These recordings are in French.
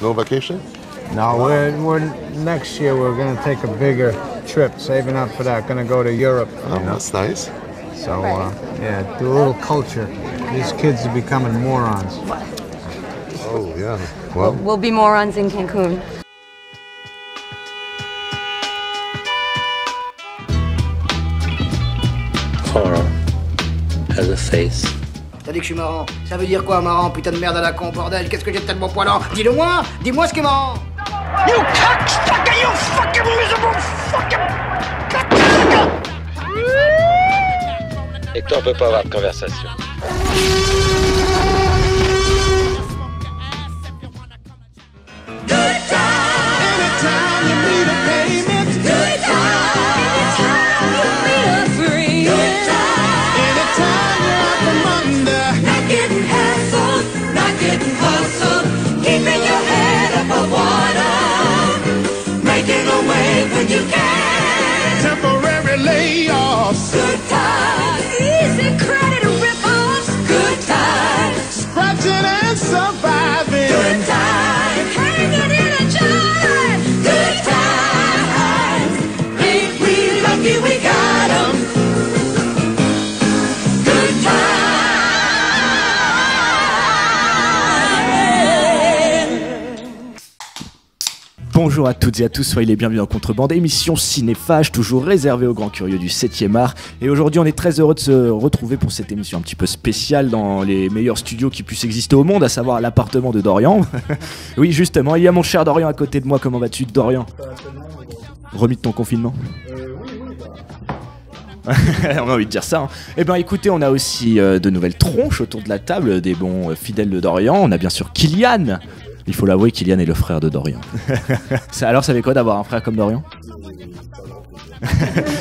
No vacation? No, we're next year we're gonna take a bigger trip, saving up for that. Gonna go to Europe. Oh, that's nice. So yeah, do a little culture. These kids are becoming morons. Oh yeah. Well, We'll be morons in Cancun. Horror has a face. T'as dit que je suis marrant. Ça veut dire quoi, marrant, putain de merde à la con, bordel? Qu'est-ce que j'ai de tellement poilant? Dis-le-moi! Dis-moi ce qui est marrant! You cocksucker, you fucking miserable fucking cocksucker! Et toi, on peut pas avoir de conversation. Temporary layoffs. Good times, easy credit rip-offs. Good times, Scratching and surviving. good times, hanging in a jar. Good times, ain't we lucky we got 'em? Good times. Bonjour à toutes et à tous, soyez les bienvenus dans Contrebande, émission cinéphage, toujours réservée aux grands curieux du 7e art. Et aujourd'hui, on est très heureux de se retrouver pour cette émission un petit peu spéciale dans les meilleurs studios qui puissent exister au monde, à savoir l'appartement de Dorian. Oui, justement, il y a mon cher Dorian à côté de moi. Comment vas-tu, Dorian? Remis de ton confinement? On a envie de dire ça, hein. Eh bien écoutez, on a aussi de nouvelles tronches autour de la table, des bons fidèles de Dorian. On a bien sûr Kylian. Il faut l'avouer, Kylian est le frère de Dorian. Alors, ça fait quoi d'avoir un frère comme Dorian?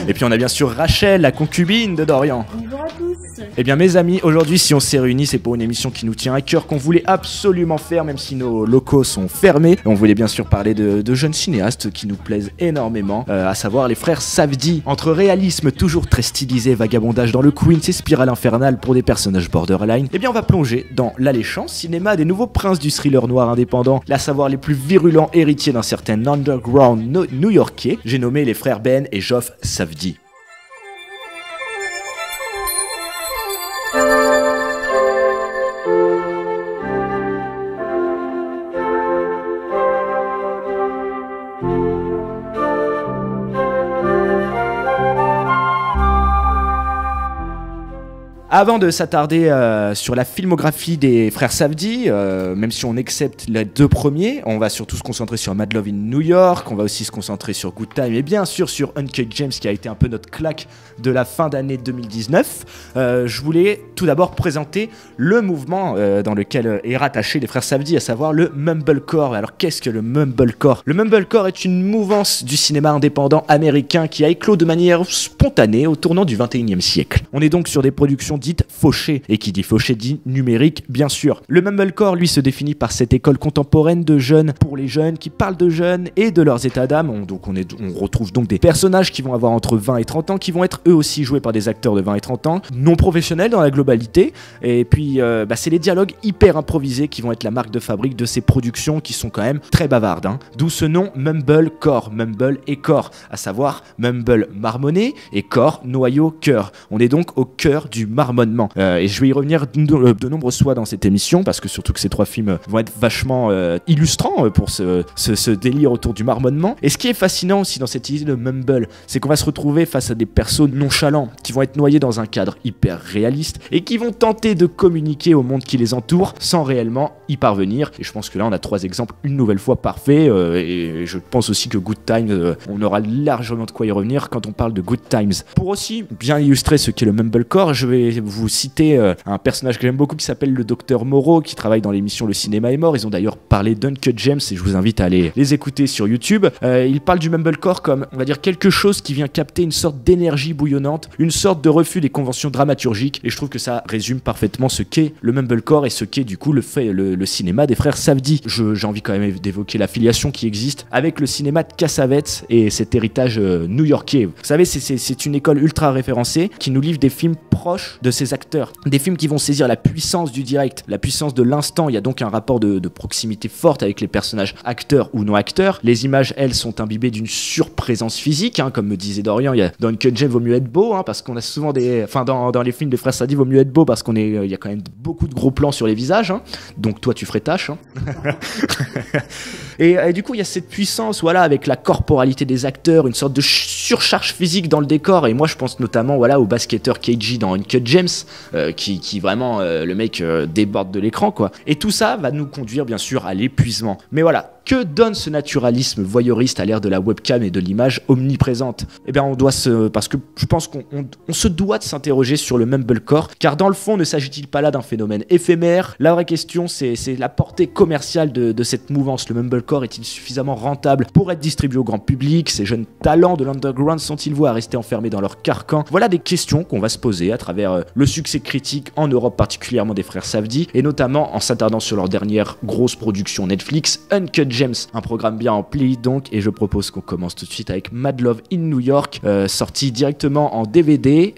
Et puis on a bien sûr Rachel, la concubine de Dorian. Bonjour à tous. Eh bien mes amis, aujourd'hui si on s'est réunis, c'est pour une émission qui nous tient à cœur, qu'on voulait absolument faire, même si nos locaux sont fermés. On voulait bien sûr parler de jeunes cinéastes qui nous plaisent énormément, à savoir les frères Safdie. Entre réalisme toujours très stylisé, vagabondage dans le Queens et spirale infernale pour des personnages borderline, eh bien on va plonger dans l'alléchant cinéma des nouveaux princes du thriller noir indépendant, à savoir les plus virulents héritiers d'un certain underground new-yorkais. J'ai nommé les frères Ben et Geoff Safdie. Avant de s'attarder sur la filmographie des frères Safdie, même si on accepte les deux premiers, on va surtout se concentrer sur Mad Love in New York, on va aussi se concentrer sur Good Time et bien sûr sur Uncut Gems qui a été un peu notre claque de la fin d'année 2019. Je voulais tout d'abord présenter le mouvement dans lequel est rattaché les frères Safdie, à savoir le Mumblecore. Alors qu'est-ce que le Mumblecore? Le Mumblecore est une mouvance du cinéma indépendant américain qui a éclos de manière spontanée au tournant du 21e siècle. On est donc sur des productions dites fauchées, et qui dit fauché dit numérique bien sûr. Le Mumblecore lui se définit par cette école contemporaine de jeunes pour les jeunes, qui parlent de jeunes et de leurs états d'âme. On retrouve donc des personnages qui vont avoir entre 20 et 30 ans, qui vont être eux aussi joués par des acteurs de 20 et 30 ans, non professionnels dans la globalité, et puis c'est les dialogues hyper improvisés qui vont être la marque de fabrique de ces productions qui sont quand même très bavardes, hein. D'où ce nom Mumblecore, Mumble et Core, à savoir Mumble marmonné et Core noyau cœur. On est donc au cœur du marmonnement. Et je vais y revenir de nombreuses fois dans cette émission, parce que surtout que ces trois films vont être vachement illustrants pour ce délire autour du marmonnement. Et ce qui est fascinant aussi dans cette idée de Mumble, c'est qu'on va se retrouver face à des persos nonchalants, qui vont être noyés dans un cadre hyper réaliste, et qui vont tenter de communiquer au monde qui les entoure, sans réellement y parvenir. Et je pense que là on a trois exemples une nouvelle fois parfaits, et je pense aussi que Good Times, on aura largement de quoi y revenir quand on parle de Good Times. Pour aussi bien illustrer ce qu'est le Mumblecore, je vais vous citer un personnage que j'aime beaucoup qui s'appelle le Docteur Moreau, qui travaille dans l'émission Le Cinéma est mort. Ils ont d'ailleurs parlé d'Uncut Gems et je vous invite à aller les écouter sur YouTube. Il parle du Mumblecore comme, on va dire, quelque chose qui vient capter une sorte d'énergie bouillonnante, une sorte de refus des conventions dramaturgiques, et je trouve que ça résume parfaitement ce qu'est le Mumblecore et ce qu'est du coup le cinéma des frères Safdie. J'ai envie quand même d'évoquer l'affiliation qui existe avec le cinéma de Cassavetes et cet héritage new-yorkais. Vous savez, c'est une école ultra référencée qui nous livre des films proches de de ces acteurs. Des films qui vont saisir la puissance du direct, la puissance de l'instant. Il y a donc un rapport de proximité forte avec les personnages acteurs ou non acteurs. Les images, elles, sont imbibées d'une surprésence physique, hein, comme me disait Dorian. Dans Uncut Gems, vaut mieux être beau, hein, parce qu'on a souvent dans les films des frères Safdie, vaut mieux être beau parce il y a quand même beaucoup de gros plans sur les visages, hein. Donc toi tu ferais tâche, hein. et du coup il y a cette puissance, voilà, avec la corporalité des acteurs, une sorte de surcharge physique dans le décor. Et moi je pense notamment, voilà, au basketteur KG dans Uncut Gems, qui vraiment le mec déborde de l'écran, quoi. Et tout ça va nous conduire bien sûr à l'épuisement. Mais voilà, que donne ce naturalisme voyeuriste à l'ère de la webcam et de l'image omniprésente? Eh bien, parce que je pense qu'on se doit de s'interroger sur le mumblecore, car dans le fond, ne s'agit-il pas là d'un phénomène éphémère? La vraie question, c'est la portée commerciale de cette mouvance. Le mumblecore est-il suffisamment rentable pour être distribué au grand public? Ces jeunes talents de l'underground sont-ils voués à rester enfermés dans leur carcan? Voilà des questions qu'on va se poser à travers le succès critique en Europe, particulièrement des frères Safdie, et notamment en s'attardant sur leur dernière grosse production Netflix, Uncut Gems, un programme bien rempli donc, et je propose qu'on commence tout de suite avec Mad Love in New York, sorti directement en DVD,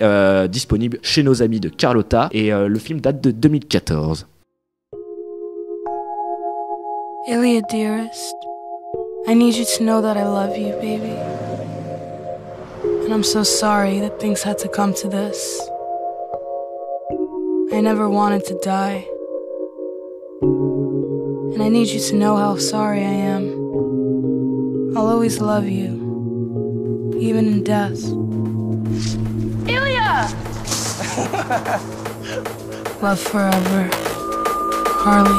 disponible chez nos amis de Carlotta, et le film date de 2014. Ilya, dearest, I need you to know that I love you, baby. And I'm so sorry that things had to come to this. I never wanted to die. And I need you to know how sorry I am. I'll always love you, even in death. Ilya! Love forever. Harley.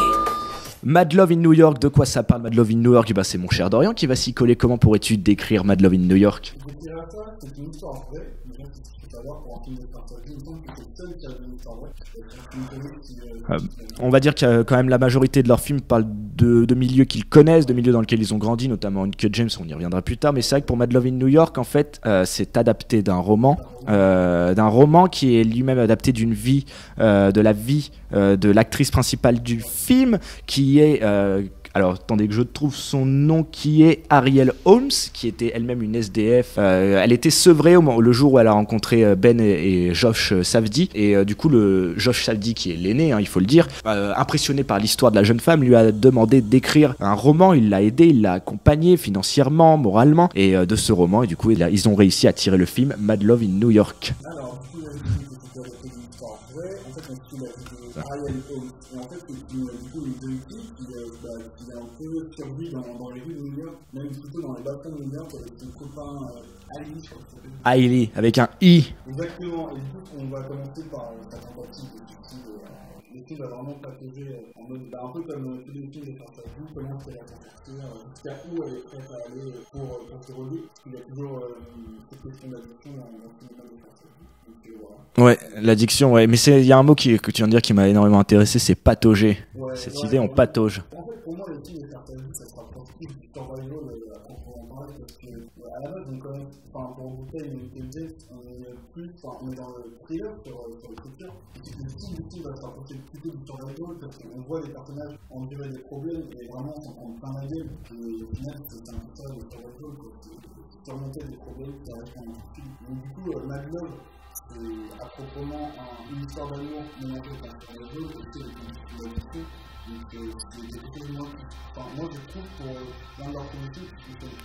Mad Love in New York, de quoi ça parle Mad Love in New York? C'est mon cher Dorian qui va s'y coller. Comment pourrais-tu décrire Mad Love in New York? C'est une histoire vraie, mais là, c'est tout à l'heure pour un film de Scorsese, il me semble que c'est le seul qui a une histoire vraie. On va dire que quand même la majorité de leurs films parlent de milieux qu'ils connaissent, de milieux dans lesquels ils ont grandi, notamment Uncut Gems, on y reviendra plus tard. Mais c'est vrai que pour Mad Love in New York, en fait, c'est adapté d'un roman qui est lui-même adapté d'une vie, de la vie de l'actrice principale du film, qui est alors attendez que je trouve son nom, qui est Ariel Holmes, qui était elle-même une SDF. Elle était sevrée le jour où elle a rencontré Ben et Josh Safdie, et du coup le Josh Safdie, qui est l'aîné, hein, il faut le dire, impressionné par l'histoire de la jeune femme, lui a demandé d'écrire un roman. Il l'a aidé, il l'a accompagné financièrement, moralement, et de ce roman, et du coup ils ont réussi à tirer le film Mad Love in New York. Alors du coup, c'est une histoire vraie. En fait, on suit Ariel Holmes, et en fait c'est une jeune fille qui a un peu survécu dans les rues de New York, même plutôt dans les bas-fonds de New York, avec son copain Hailey, je crois que ça s'appelle. Hailey, avec un I. Exactement, et du coup on va commencer par sa tentative de suicide. Le film va vraiment patauger en mode, un peu comme tous les films des frères Safdie, comment est-ce qu'elle va s'en sortir, jusqu'à où elle est prête à aller pour se relever, parce qu'il y a toujours cette question d'addiction dans le cinéma des frères Safdie. Ouais, l'addiction, ouais. Mais il y a un mot que tu viens de dire qui m'a énormément intéressé, c'est patauger. Ouais, cette idée, on patauge. En fait, pour moi, les films des frères Safdie, ça se rapproche plus du survival à proprement parler, parce que à la base, on connaît, pour vous faire une idée, on est dans le thriller sur l'écriture. C'est que le style du film va se rapprocher plutôt du survival, parce qu'on voit les personnages endurer des problèmes et vraiment s'en prendre plein la gueule. Et au final, c'est un peu ça le survival, surmonter des problèmes qui arrivent dans un film. Donc du coup, Mad Love, c'est à proprement une histoire d'amour mélangée par un jeu et c'est une addiction. Donc c'est quelque chose de moi je trouve pour l'un de leurs premiers films,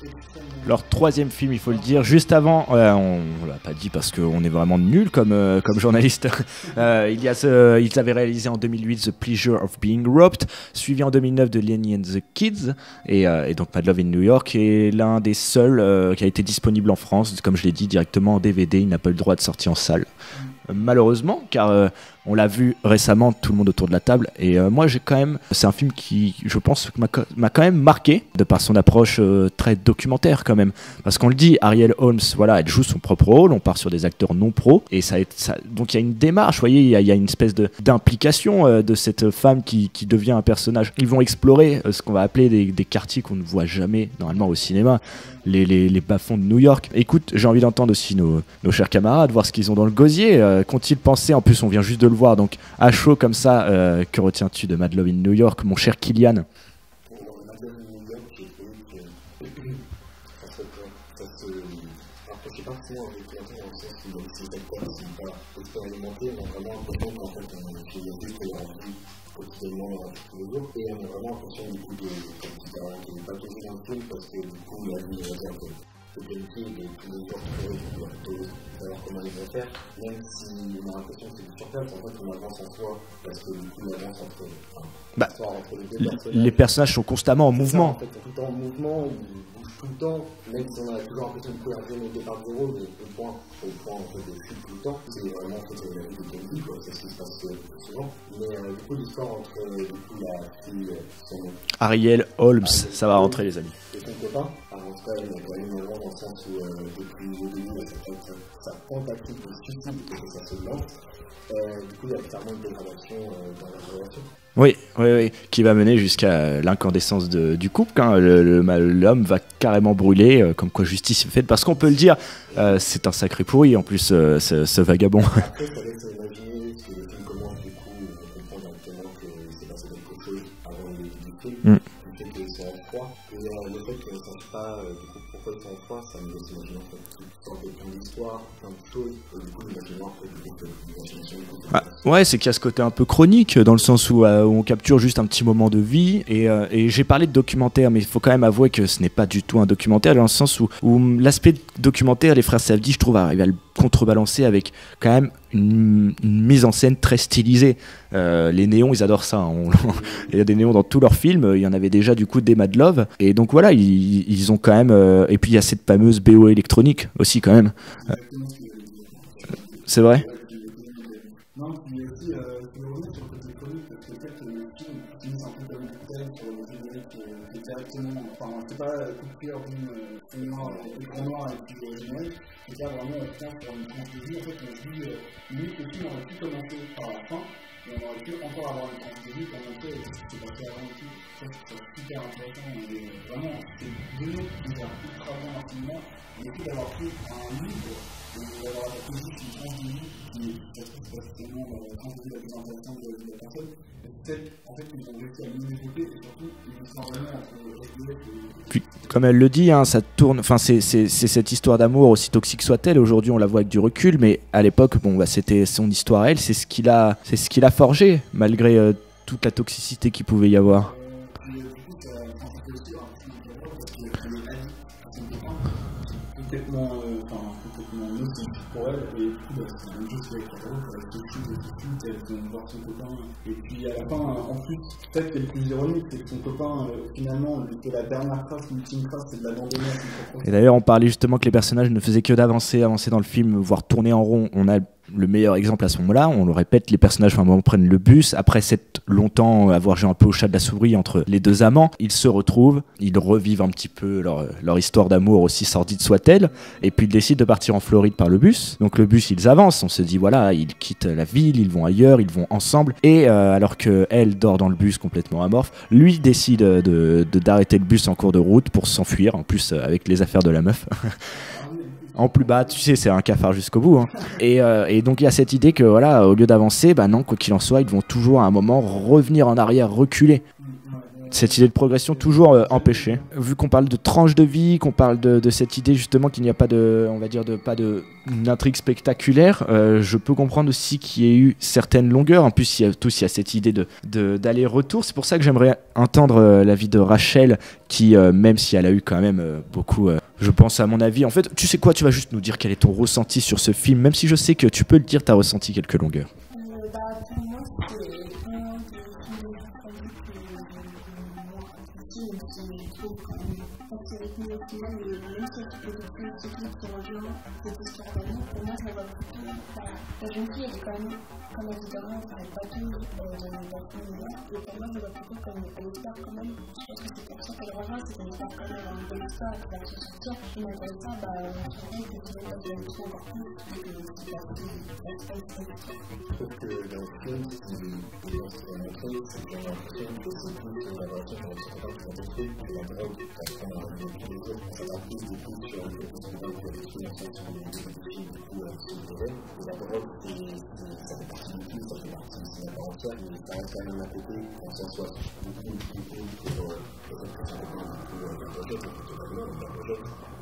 c'est extrêmement... Leur troisième film, il faut le dire, juste avant, on l'a pas dit parce qu'on est vraiment nuls comme journaliste. Ils avaient réalisé en 2008 The Pleasure of Being Robbed, suivi en 2009 de Lenny and the Kids, et donc Mad Love in New York est l'un des seuls qui a été disponible en France, comme je l'ai dit, directement en DVD. Il n'a pas eu le droit de sortir en salle. Malheureusement, car on l'a vu récemment, tout le monde autour de la table, et moi c'est un film qui, je pense, m'a quand même marqué de par son approche très documentaire quand même, parce qu'on le dit, Ariel Holmes, voilà, elle joue son propre rôle, on part sur des acteurs non pros, et donc il y a une démarche, vous voyez, il y a une espèce d'implication de cette femme qui devient un personnage. Ils vont explorer ce qu'on va appeler des quartiers qu'on ne voit jamais normalement au cinéma, les bas-fonds de New York. Écoute, j'ai envie d'entendre aussi nos chers camarades, voir ce qu'ils ont dans le gosier, qu'ont-ils pensé? En plus on vient juste de le voir, donc à chaud comme ça, que retiens-tu de Mad Love in New York, mon cher Kylian? ça se rapprochait pas forcément avec Platon dans le sens où ces acteurs ne sont pas expérimentés, on a vraiment l'impression qu'en fait on est chez les juste et on vit quotidiennement tous les jours, et on a vraiment l'impression du coup de qui n'est pas toujours dans le film parce que du coup la vie est un peu qualité de tous les jours de savoir comment ils vont faire, même si on a l'impression que c'est du sur place, en fait on avance en soi, parce que du coup on avance entre les deux personnages. Les personnages sont constamment en mouvement. En fait, ils sont tout le temps en mouvement, ils bougent tout le temps, même si on a toujours l'impression de courir au départ du rôle, mais au point en fait de fuir tout le temps, c'est vraiment en fait la vie de Kenzie, quoi, c'est ce qui se passe souvent. Mais du coup l'histoire entre du coup la fille, son Ariel Holmes, ça va rentrer les amis. Et son copain, en tout cas il a quand même avant dans le sens où depuis le début sa tentative de suicide et que ça se lance, du coup il y a clairement une dégradation dans la relation. Oui, qui va mener jusqu'à l'incandescence du couple. Hein. L'homme va carrément brûler, comme quoi justice est faite, parce qu'on peut le dire, c'est un sacré pourri en plus, ce vagabond. Après, ça laisse imaginer, parce que le film commence du coup, on comprend directement qu'il s'est passé quelque chose avant le début du film, du fait qu'ils sont en froid, et le fait qu'ils ne sachent pas du coup pourquoi ils sont en froid, ça nous laisse imaginer en fait toutes sortes de plein d'histoires, plein de choses, et du coup l'imaginaire fait que l'imagination ouais, c'est qu'il y a ce côté un peu chronique, dans le sens où on capture juste un petit moment de vie, et j'ai parlé de documentaire, mais il faut quand même avouer que ce n'est pas du tout un documentaire, dans le sens où l'aspect documentaire, les frères Safdie, je trouve, arrivent à le contrebalancer avec quand même une mise en scène très stylisée. Les néons, ils adorent ça, hein. Il y a des néons dans tous leurs films, il y en avait déjà du coup des Mad Love, et donc voilà, ils ont quand même, et puis il y a cette fameuse BO électronique aussi quand même. C'est vrai. Non, puis aussi, je veux revenir sur le côté chronique, parce que peut-être le film utilise un peu comme une bouteille sur le générique qui est directement, enfin, c'est pas coup de cœur d'une fond noir, écran noir et puis générique, c'est là vraiment, je pense, pour une tranche de vie, en fait, on se dit, limite, le film aurait pu commencer par la fin, et on aurait pu encore avoir une tranche de vie pour montrer ce qui s'est passé avant et tout. Je trouve que c'est super intéressant, et vraiment, c'est donné déjà ultra bien rapidement, et le fait d'avoir pris un livre, et d'avoir apporté juste une tranche de vie, qui est forcément la plus intéressante de la personne, et peut-être en fait qu'ils ont réussi à mieux développer, et surtout ils sont vraiment entre SDF et... Puis, comme elle le dit, hein, ça tourne. Enfin, c'est cette histoire d'amour, aussi toxique soit-elle. Aujourd'hui, on la voit avec du recul, mais à l'époque, bon, bah, c'était son histoire à elle. C'est ce qu'il a forgé, malgré toute la toxicité qu'il pouvait y avoir. Du coup, ça fait aussi parce qu'il est addict à son copain, complètement nocif pour elle, et du coup, c'est la même chose avec la drogue, elle se tue, elle vient voir son copain, et puis à la fin, en plus, peut-être que le plus ironique, c'est que son copain, finalement, lui fait la dernière phrase, l'ultime phrase, c'est de l'abandonner à son propre. Et d'ailleurs, on parlait justement que les personnages ne faisaient que d'avancer dans le film, voire tourner en rond. On a le meilleur exemple à ce moment-là, on le répète, les personnages à un moment prennent le bus, après s'être longtemps avoir joué un peu au chat de la souris entre les deux amants, ils se retrouvent, ils revivent un petit peu leur histoire d'amour, aussi sordide soit-elle, et puis ils décident de partir en Floride par le bus. Donc le bus, ils avancent, on se dit voilà, ils quittent la ville, ils vont ailleurs, ils vont ensemble, et alors que elle dort dans le bus complètement amorphe, lui décide d'arrêter le bus en cours de route pour s'enfuir, en plus avec les affaires de la meuf. En plus bas, tu sais, c'est un cafard jusqu'au bout. Hein. Et donc il y a cette idée que voilà, au lieu d'avancer, bah non, quoi qu'il en soit, ils vont toujours à un moment revenir en arrière, reculer. Cette idée de progression toujours empêchée. Vu qu'on parle de tranche de vie, qu'on parle de cette idée justement qu'il n'y a pas une intrigue spectaculaère, je peux comprendre aussi qu'il y ait eu certaines longueurs. En plus, il y a cette idée d'aller-retour. C'est pour ça que j'aimerais entendre l'avis de Rachel, qui, même si elle a eu quand même beaucoup, je pense à mon avis. En fait, tu sais quoi, tu vas juste nous dire quel est ton ressenti sur ce film, même si je sais que tu peux le dire, tu as ressenti quelques longueurs. Pour moi, c'est un je trouve quand même parce qu'avec nous au final, même si elle peut être une technique qui rejoint cette histoire d'amour, pour moi, je la vois plutôt. La jeune fille, elle est quand même, comme évidemment, on ne parle pas tout dans la film, et pour moi, je la vois plutôt comme une histoire quand même. Je pense que c'est pour ça qu'elle rejoint, c'est une histoire quand même, une belle histoire qui va se sortir. Et malgré ça, on se rend compte que c'est pas de la mission encore plus, et que c'est la Je trouve que dans le film, ce qui est montré, c'est qu'on a l'impression que c'est plus la relation entre ce qu'on a montré que la drogue, après on a vu tous les autres, on s'adapte plus du coup sur le fait qu'on va voir les films en fait, sur les films du coup sur le vrai. Et la drogue, ça fait partie du film, ça fait partie de la part entière, mais ça reste quand même à côté, on s'en soit beaucoup pour le fait que ça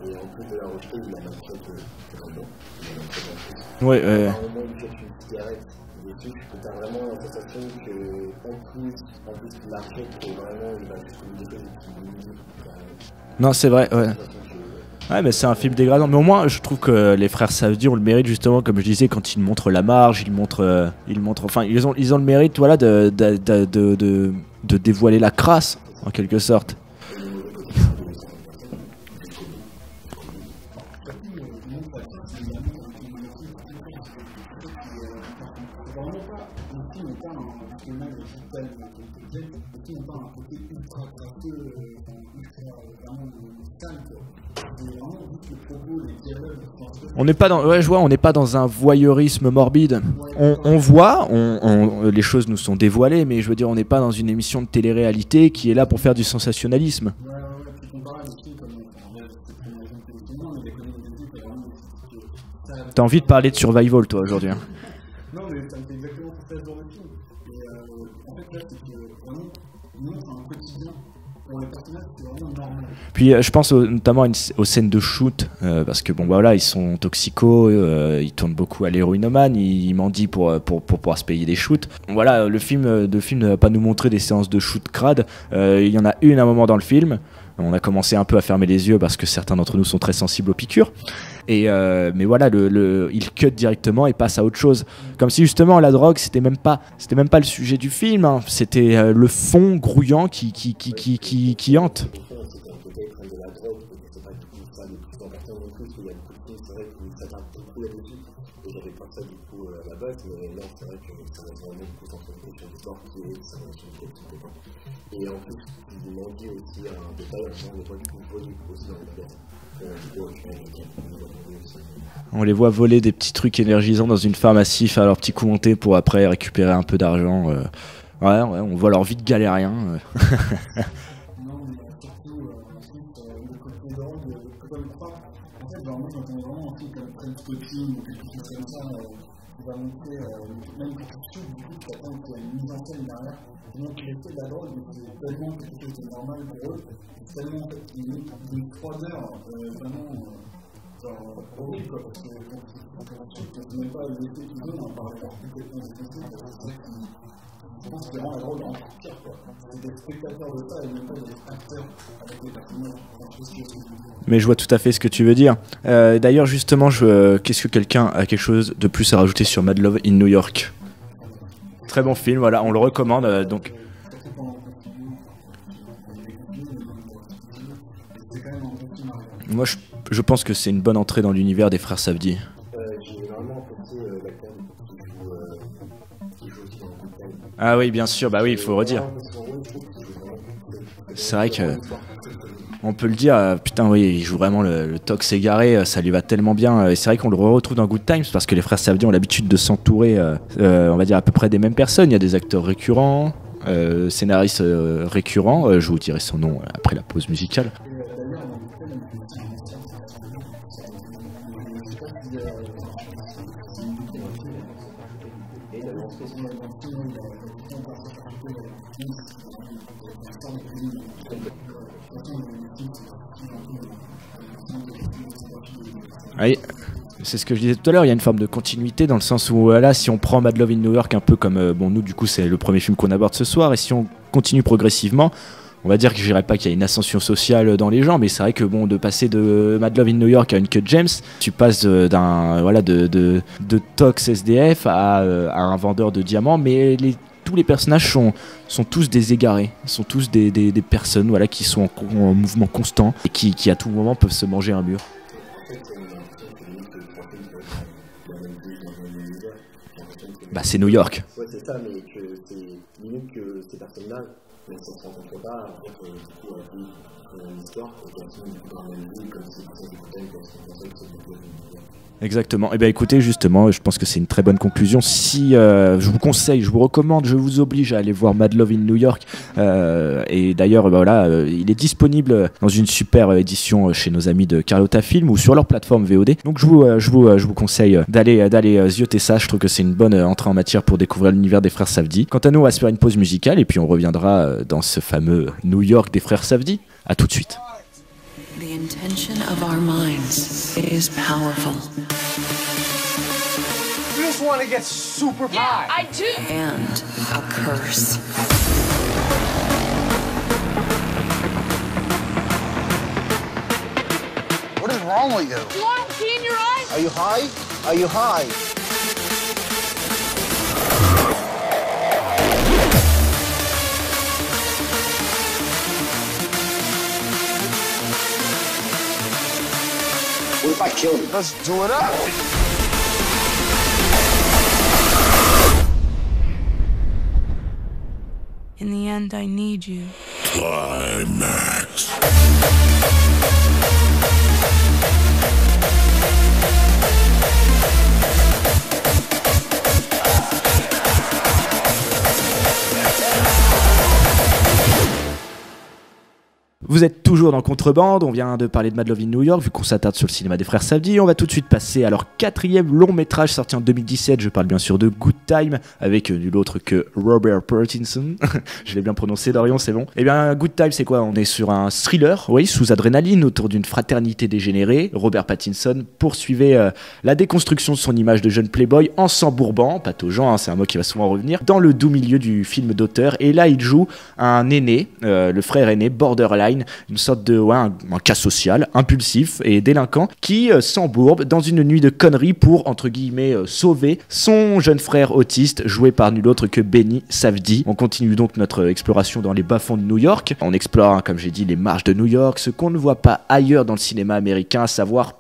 Et en plus de la rejeter, il a même fait que vraiment. Ouais, À un moment où il jette une cigarette dessus, t'as vraiment la sensation que, en plus qu'il la rejette, que vraiment il va jusqu'au bout des choses et qu'il non, c'est vrai, ouais. Ouais, mais c'est un film dégradant. Mais au moins, je trouve que les frères Safdie ont le mérite, justement, comme je disais, quand ils montrent la marge, ils montrent, enfin, ils ont le mérite, voilà, de dévoiler la crasse, en quelque sorte. On n'est pas dans, ouais, je vois, on n'est pas dans un voyeurisme morbide. On voit, les choses nous sont dévoilées, mais je veux dire, on n'est pas dans une émission de télé-réalité qui est là pour faire du sensationnalisme. T'as envie de parler de survival, toi, aujourd'hui, hein. Non, mais ça me fait exactement tout ça ce genre de film. Et en fait, là, c'est que vraiment, nous, c'est un quotidien. Pour les personnages, c'est vraiment normal. Puis je pense notamment aux scènes de shoot, parce que bon, bah, voilà, ils sont toxicos, ils tournent beaucoup à l'héroïnomane, ils mendient pour pouvoir se payer des shoots. Voilà, le film ne va pas nous montrer des séances de shoot crades. Il y en a une à un moment dans le film. On a commencé un peu à fermer les yeux parce que certains d'entre nous sont très sensibles aux piqûres. Mais voilà, il cut directement et passe à autre chose. Comme si justement la drogue, c'était même pas le sujet du film, hein. C'était le fond grouillant qui hante. Et en plus, il demandait aussi un détail, on les voit du coup voler aussi dans le magasin. On les voit voler des petits trucs énergisants dans une pharmacie, faire leur petit coup monté pour après récupérer un peu d'argent. Ouais, on voit leur vie de galérien. Non, mais surtout, le côté drogue, comme quoi, en fait, moi j'entends vraiment un truc comme Trainspotting ou quelque chose comme ça, qui va montrer, même quand tu shoots, du coup, tu attends qu'il y a une mise en scène derrière. Donc l'effet de la drogue, c'est tellement quelque chose de normal pour eux, c'est tellement en fait une froideur vraiment horrible, quoi, parce que quand tu n'es pas l'effet qu'ils ont, par rapport complètement défoncé, je pense que vraiment la drogue est encore pire, quoi. C'est des spectateurs de ça et même pas des acteurs avec des personnages. Mais je vois tout à fait ce que tu veux dire. D'ailleurs, justement, qu'est-ce que quelqu'un a quelque chose de plus à rajouter sur Mad Love in New York? Très bon film, voilà, on le recommande. Donc. Moi, je pense que c'est une bonne entrée dans l'univers des frères Safdie. J'ai vraiment apprécié l'acteur qui joue aussi dans Good Time. Ah oui, bien sûr, bah oui, il faut redire. C'est vrai que. On peut le dire, putain, oui, il joue vraiment le tox égaré, ça lui va tellement bien. Et c'est vrai qu'on le retrouve dans Good Times parce que les frères Safdie ont l'habitude de s'entourer, on va dire, à peu près des mêmes personnes. Il y a des acteurs récurrents, scénaristes récurrents. Je vous dirai son nom après la pause musicale. Oui, c'est ce que je disais tout à l'heure, il y a une forme de continuité dans le sens où là, si on prend Mad Love in New York un peu comme, bon, nous du coup c'est le premier film qu'on aborde ce soir, et si on continue progressivement, on va dire que je dirais pas qu'il y a une ascension sociale dans les gens, mais c'est vrai que bon, de passer de Mad Love in New York à Uncut James, tu passes de tox SDF à un vendeur de diamants, mais tous les personnages sont tous des égarés, sont tous des personnes, voilà, qui sont en mouvement constant et qui à tout moment peuvent se manger un mur. Bah c'est New York. Ouais, c'est ça, mais que c'est limite que ces personnes-là, même si elles ne se rencontrent pas, en fait, du coup, une histoire, et qu'elles sont du coup dans la même vie, comme ces personnes du côté, comme ces personnes qui sont du côté. Exactement. Et bien écoutez, justement, je pense que c'est une très bonne conclusion. Si je vous conseille, je vous recommande, je vous oblige à aller voir Mad Love in New York. Et d'ailleurs, voilà, il est disponible dans une super édition chez nos amis de Carlotta Film ou sur leur plateforme VOD. Donc je vous conseille d'aller zioter ça. Je trouve que c'est une bonne entrée en matière pour découvrir l'univers des frères Safdie. Quant à nous, on va se faire une pause musicale et puis on reviendra dans ce fameux New York des frères Safdie. À tout de suite. The intention of our minds is powerful. You just want to get super high. I do. And a curse. What is wrong with you? You want to see in your eyes? Are you high? Are you high? What if I kill you? Let's do it up. In the end, I need you. Climax. Vous êtes toujours dans Contrebande, on vient de parler de Mad Love in New York, vu qu'on s'attarde sur le cinéma des frères Safdie. On va tout de suite passer à leur 4e long métrage sorti en 2017, je parle bien sûr de Good Time, avec nul autre que Robert Pattinson. Je l'ai bien prononcé, Dorian, c'est bon. Eh bien, Good Time, c'est quoi? On est sur un thriller, oui, sous adrénaline, autour d'une fraternité dégénérée. Robert Pattinson poursuivait la déconstruction de son image de jeune playboy en s'embourbant, pataugeant, hein, c'est un mot qui va souvent revenir, dans le doux milieu du film d'auteur. Et là, il joue un aîné, le frère aîné, borderline, une sorte de un cas social, impulsif et délinquant qui s'embourbe dans une nuit de conneries pour, entre guillemets, sauver son jeune frère autiste, joué par nul autre que Benny Safdie. On continue donc notre exploration dans les bas-fonds de New York. On explore, hein, comme j'ai dit, les marges de New York, ce qu'on ne voit pas ailleurs dans le cinéma américain, à savoir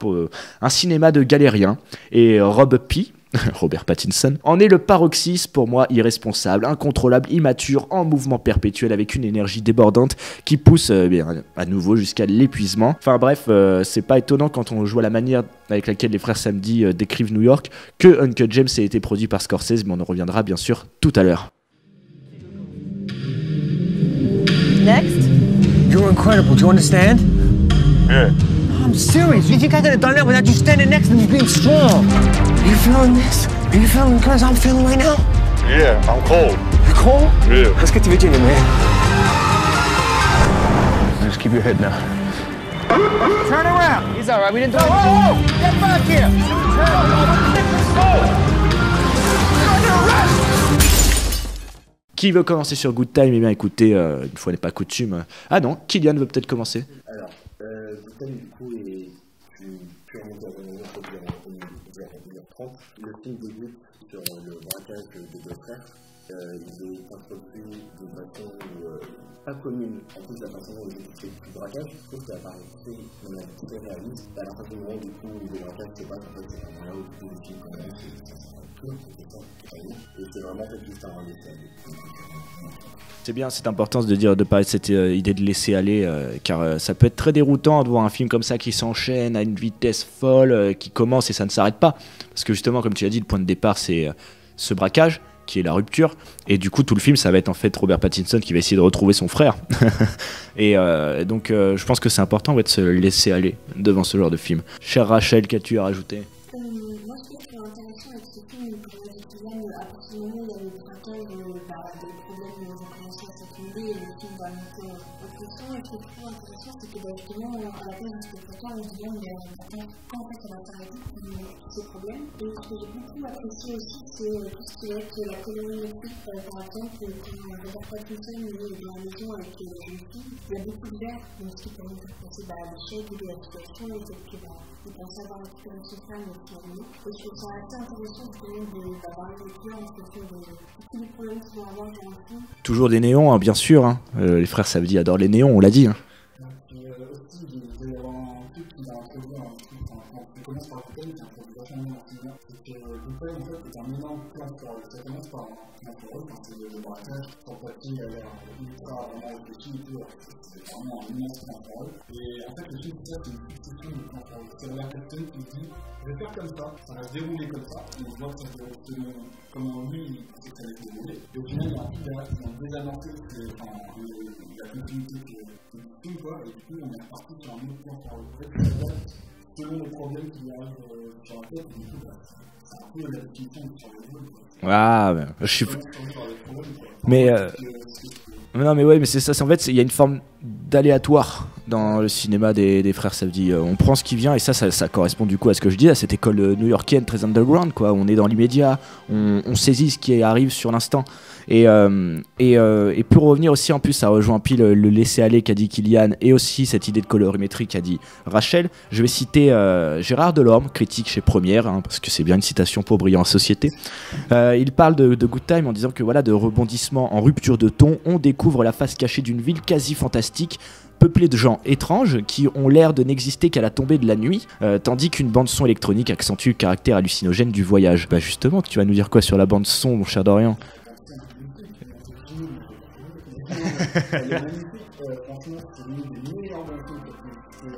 un cinéma de galériens. Et Rob P., Robert Pattinson, en est le paroxysme, pour moi irresponsable, incontrôlable, immature, en mouvement perpétuel avec une énergie débordante qui pousse à nouveau jusqu'à l'épuisement. Enfin bref, c'est pas étonnant quand on joue à la manière avec laquelle les frères Safdie décrivent New York que Uncut Gems ait été produit par Scorsese, mais on en reviendra bien sûr tout à l'heure. Next. You're incredible, do you understand? Yeah. I'm serious. You think I could have done that without you standing next to me being strong? Are you feeling this? Are you feeling the cause I'm feeling right now? Yeah, I'm cold. You cold? Yeah. Let's get to Virginia, man. Just keep your head now. Turn around. He's all right. We didn't do it. Whoa! Get back here. Qui veut commencer sur Good Time? Eh bien écoutez, une fois n'est pas coutume. Ah non, Kylian veut peut-être commencer. Alors, Good Time du coup est purement produit en 1930. Le film débute sur le braquage de deux frères. Il est introduit de façon pas commune, en plus de la façon dont il fait du braquage. Je trouve que ça paraît très réaliste. À la fin du moment, du coup, le braquage se passe, en fait, c'est un moment où tout le film commence, et c'est vraiment fait juste un C'est bien cette importance de parler de cette idée de laisser aller, car ça peut être très déroutant de voir un film comme ça qui s'enchaîne à une vitesse folle, qui commence et ça ne s'arrête pas. Parce que justement, comme tu as dit, le point de départ, c'est ce braquage, qui est la rupture, et du coup tout le film ça va être en fait Robert Pattinson qui va essayer de retrouver son frère. Et donc je pense que c'est important de se laisser aller devant ce genre de film. Chère Rachel, qu'as-tu à rajouter? Moi, je trouve que intéressant avec ce film, comme l'a dit Kylian, à partir du moment où il y a le braquage, des problèmes vont commencer à s'accumuler et le film va monter en pression. Et ce que je trouve intéressant, c'est que justement, à la base du spectateur, on se dit, il y a un braquage, quand en fait ça va s'arrêter tous ces problèmes. Et ce que j'ai beaucoup apprécié aussi, c'est tout ce qui va être la colorimétrie, par exemple, quand Robert Pattinson est dans la maison avec les jeunes filles, il y a beaucoup de verre, donc ce qui permet de faire passer l'échec de la situation et puis il pense avoir récupéré son frère, mais finalement. Et je trouve ça assez intéressant justement d'avoir les clients en fonction de tous les problèmes qu'ils vont avoir dans le film. Toujours des néons, hein, bien sûr. Hein. Les frères Safdie adorent les néons, on l'a dit. Hein. Aussi, il y a un truc qui m'a introduit quand tu commences par le thème, qui introduit vachement bien en cinéma, c'est que le thème, en fait, c'est un énorme plan sur ça commence par un plan sur eux, c'est le braquage, son papier a l'air ultra vraiment réfléchi et tout, c'est vraiment un immense plan sur eux. Et en fait, le film, c'est une succession de plans sur eux. C'est la personne qui dit, je vais faire comme ça va se dérouler comme ça, et on voit que ça se déroule selon comment lui, il sait que ça va se dérouler. Et au final, il y a désamorcé la continuité du film, quoi, et du coup, on est reparti sur un autre plan sur eux. Selon les problèmes qui lui arrivent sur la tête, du coup, c'est un peu la définition de sur le jeu. Ah, je suis. Mais. Non, mais ouais, mais c'est ça. En fait, il y a une forme d'aléatoire dans le cinéma des frères Safdie. On prend ce qui vient et ça correspond du coup à ce que je dis, à cette école new-yorkienne très underground, quoi. On est dans l'immédiat, on saisit ce qui arrive sur l'instant. Et pour revenir aussi, en plus, ça rejoint pile le laisser-aller qu'a dit Kylian et aussi cette idée de colorimétrie qu'a dit Rachel. Je vais citer Gérard Delorme, critique chez Première, hein, parce que c'est bien une citation pour briller en société. Il parle de Good Time en disant que voilà, de rebondissement en rupture de ton, on découvre la face cachée d'une ville quasi fantastique, peuplée de gens étranges qui ont l'air de n'exister qu'à la tombée de la nuit, tandis qu'une bande-son électronique accentue le caractère hallucinogène du voyage. Bah justement, tu vas nous dire quoi sur la bande-son, mon cher Dorian? Elle est magnifique, franchement, c'est l'une des meilleures bandes-son que j'ai fait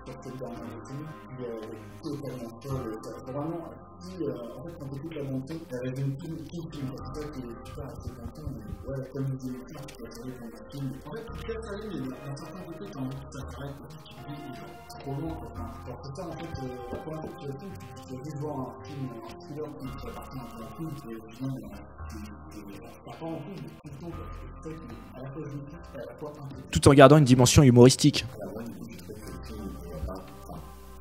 sur cette dernière décennie. Il est totalement folle, c'est vraiment, si, en fait, quand tu écoutes la bande-son, elle résume tout le film, c'est ça qui est super assez content, ouais, comme je disais, c'est vrai qu'on a un film. En fait, très salé, mais dans certains côtés, t'as envie que ça s'arrête, qui vit trop loin, enfin, genre, c'est ça, en fait, la première fois que tu l'as fait, tu vas juste voir un film, un thriller qui appartient à un film, et au final, t'as pas envie de tout le temps, parce que c'est ça qui est à la fois jouissif et à la fois impossible. Tout en gardant une dimension humoristique. Alors moi, du coup, je trouve que le film,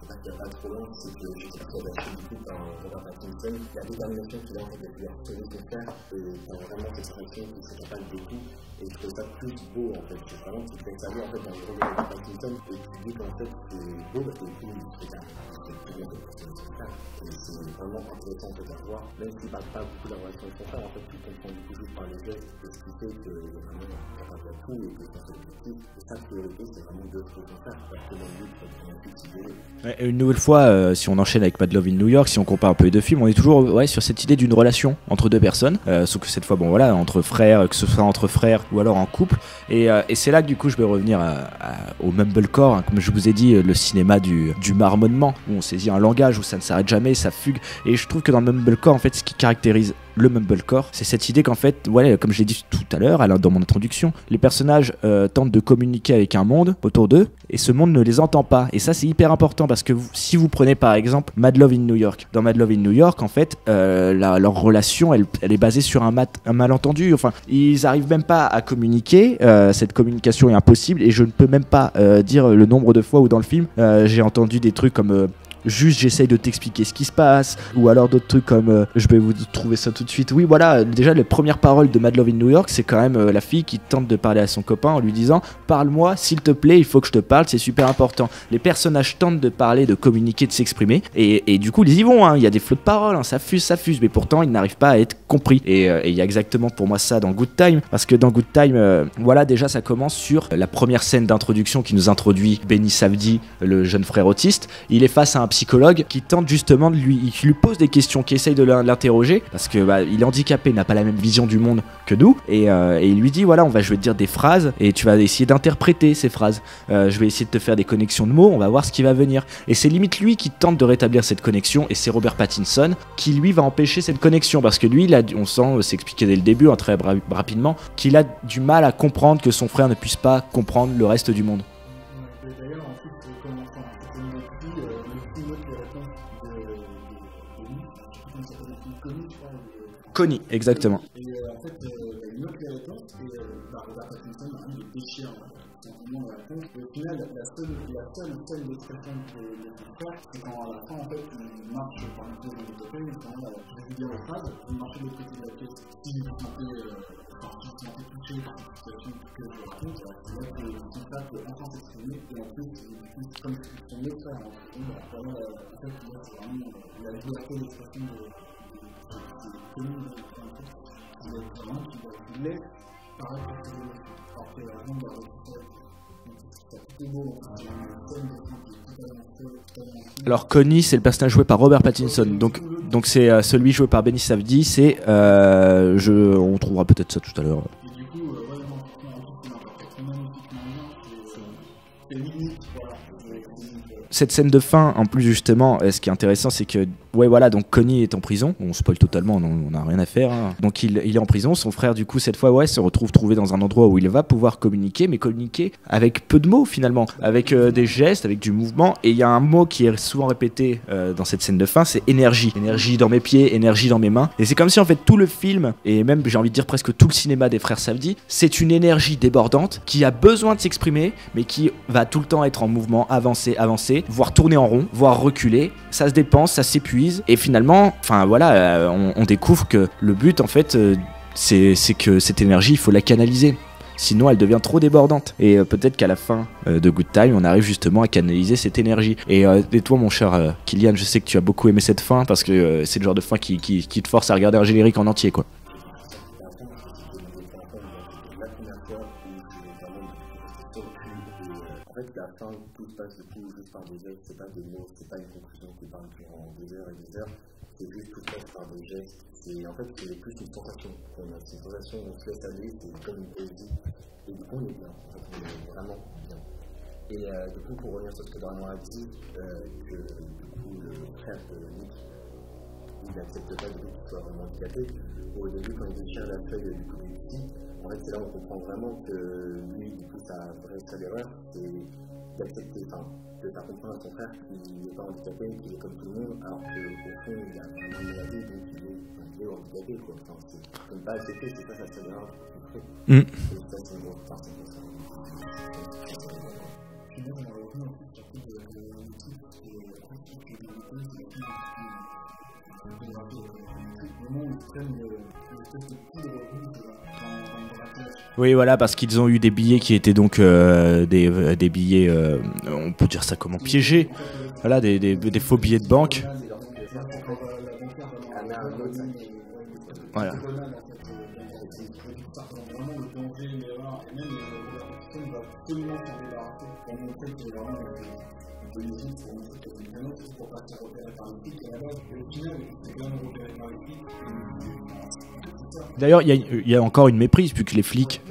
c'est pas qu'il n'y a pas trop long, c'est que j'étais très attaché du coup par Robert Pattinson. La détermination qu'il a en fait de pouvoir sauver son frère, t'as vraiment cette pression qu'il serait capable de tout. Et je trouve ça plus beau en fait. C'est vraiment ce qui fait savoir en fait dans le rôle de Robert Pattinson. Et tu dis qu'en fait c'est beau parce que le film est spectacle. C'est le plus bien de le spectacle. Et c'est vraiment intéressant en fait à voir. Même s'il ne parle pas beaucoup de la relation avec son frère, en fait tu comprends du coup juste par les gestes et ce qui fait qu'il est vraiment capable de tout et que c'est son objectif. Et sa priorité c'est vraiment de sauver son frère. Parce que dans le but, c'est vraiment plus isolé. Une nouvelle fois, si on enchaîne avec Mad Love in New York, si on compare un peu les deux films, on est toujours sur cette idée d'une relation entre deux personnes, sauf que cette fois, bon voilà, entre frères, que ce soit entre frères ou alors en couple. Et c'est là que du coup je vais revenir au mumblecore, hein, comme je vous ai dit, le cinéma du marmonnement, où on saisit un langage où ça ne s'arrête jamais, ça fugue. Et je trouve que dans le mumblecore, en fait, ce qui caractérise le mumblecore, c'est cette idée qu'en fait, voilà, comme je l'ai dit tout à l'heure, dans mon introduction, les personnages tentent de communiquer avec un monde autour d'eux, et ce monde ne les entend pas. Et ça, c'est hyper important parce que si vous prenez par exemple Mad Love in New York, dans Mad Love in New York, en fait, leur relation, elle est basée sur un malentendu. Enfin, ils arrivent même pas à communiquer. Cette communication est impossible, et je ne peux même pas dire le nombre de fois où dans le film j'ai entendu des trucs comme juste j'essaye de t'expliquer ce qui se passe, ou alors d'autres trucs comme je vais vous trouver ça tout de suite. Oui, voilà, déjà les premières paroles de Mad Love in New York, c'est quand même la fille qui tente de parler à son copain en lui disant parle-moi s'il te plaît, il faut que je te parle, c'est super important. Les personnages tentent de parler, de communiquer, de s'exprimer, et du coup ils y vont, hein. Il y a des flots de paroles, hein, ça fuse, mais pourtant ils n'arrivent pas à être compris. Et il y a exactement pour moi ça dans Good Time, parce que dans Good Time, voilà, déjà ça commence sur la première scène d'introduction qui nous introduit Benny Safdie, le jeune frère autiste. Il est face à un psychologue qui tente justement qui lui pose des questions, qui essaye de l'interroger, parce que il est handicapé, il n'a pas la même vision du monde que nous, et il lui dit voilà, je vais te dire des phrases et tu vas essayer d'interpréter ces phrases, je vais essayer de te faire des connexions de mots, on va voir ce qui va venir. Et c'est limite lui qui tente de rétablir cette connexion, et c'est Robert Pattinson qui lui va empêcher cette connexion, parce que lui on sent, s'expliquer dès le début, hein, très rapidement, qu'il a du mal à comprendre que son frère ne puisse pas comprendre le reste du monde. D'ailleurs, ensuite, c'était une autre fille, une autre réponse de lui, je sais plus comment ça s'appelle, Connie, je crois. Connie, exactement. Et en fait, une autre réponse, et Robert Pattinson a un de déchire sentiment de la réponse. Et au final, la seule scène d'expression de son frère, c'est quand à la fin, en fait, il marche par le tour de l'hôtel, quand je vais vous dire aux phrases, vous marchez de l'autre côté de la pièce, si vous vous sentez touché par cette situation que je raconte, c'est là que son frère peut enfin s'exprimer, et en plus, comme son autre frère, en fait, là, c'est vraiment la liberté d'expression de commune, qui laisse paraître ses émotions, alors que la raison de la réponse, c'est plutôt beau, c'est une scène qui est totalement. Alors Connie, c'est le personnage joué par Robert Pattinson, donc c'est celui joué par Benny Safdie, on trouvera peut-être ça tout à l'heure. Et du coup, Cette scène de fin, en plus justement, ce qui est intéressant, c'est que, ouais, voilà, donc Connie est en prison. On spoil totalement, on n'a rien à faire. Hein. Donc il est en prison. Son frère, du coup, cette fois, ouais, se retrouve trouvé dans un endroit où il va pouvoir communiquer, mais communiquer avec peu de mots finalement, avec des gestes, avec du mouvement. Et il y a un mot qui est souvent répété dans cette scène de fin, c'est énergie. Énergie dans mes pieds, énergie dans mes mains. Et c'est comme si en fait tout le film, et même j'ai envie de dire presque tout le cinéma des frères Safdie, c'est une énergie débordante qui a besoin de s'exprimer, mais qui va tout le temps être en mouvement, avancer, voire tourner en rond, voire reculer. Ça se dépense, ça s'épuise, et finalement, enfin voilà, on découvre que le but en fait, c'est que cette énergie, il faut la canaliser. Sinon, elle devient trop débordante. Et peut-être qu'à la fin de Good Time, on arrive justement à canaliser cette énergie. Et toi, mon cher Kylian, je sais que tu as beaucoup aimé cette fin parce que c'est le genre de fin qui te force à regarder un générique en entier, quoi. La fin, tout se passe depuis juste par des gestes, c'est pas des mots, c'est pas une conclusion qui parle durant des heures et des heures, c'est juste tout se passe par des gestes. En fait, c'est plus une sensation qu'on a, c'est une sensation où on se laisse aller, c'est comme une poésie, et du coup on est bien, en fait, on est vraiment bien. Et du coup, pour revenir sur ce que Dorian a dit, que du coup le frère de Nick, il n'accepte pas du coup qu'il soit vraiment handicapé. Au début, quand il déchire la feuille du coup du psy, en fait, c'est là où on comprend vraiment que lui, du coup, sa vraie seule erreur, c'est d'accepter, enfin, de faire comprendre à son frère qu'il n'est pas handicapé, qu'il est comme tout le monde, alors qu'au fond, il a vraiment une maladie, donc il est handicapé, quoi. Enfin, c'est comme pas accepter, c'est pas sa seule erreur. Et ça, c'est une grosse part, c'est pour ça. Oui, voilà, parce qu'ils ont eu des billets qui étaient donc des billets, on peut dire ça comment, piégés. Voilà, des faux billets de banque. Voilà. D'ailleurs, il y a encore une méprise, puisque les flics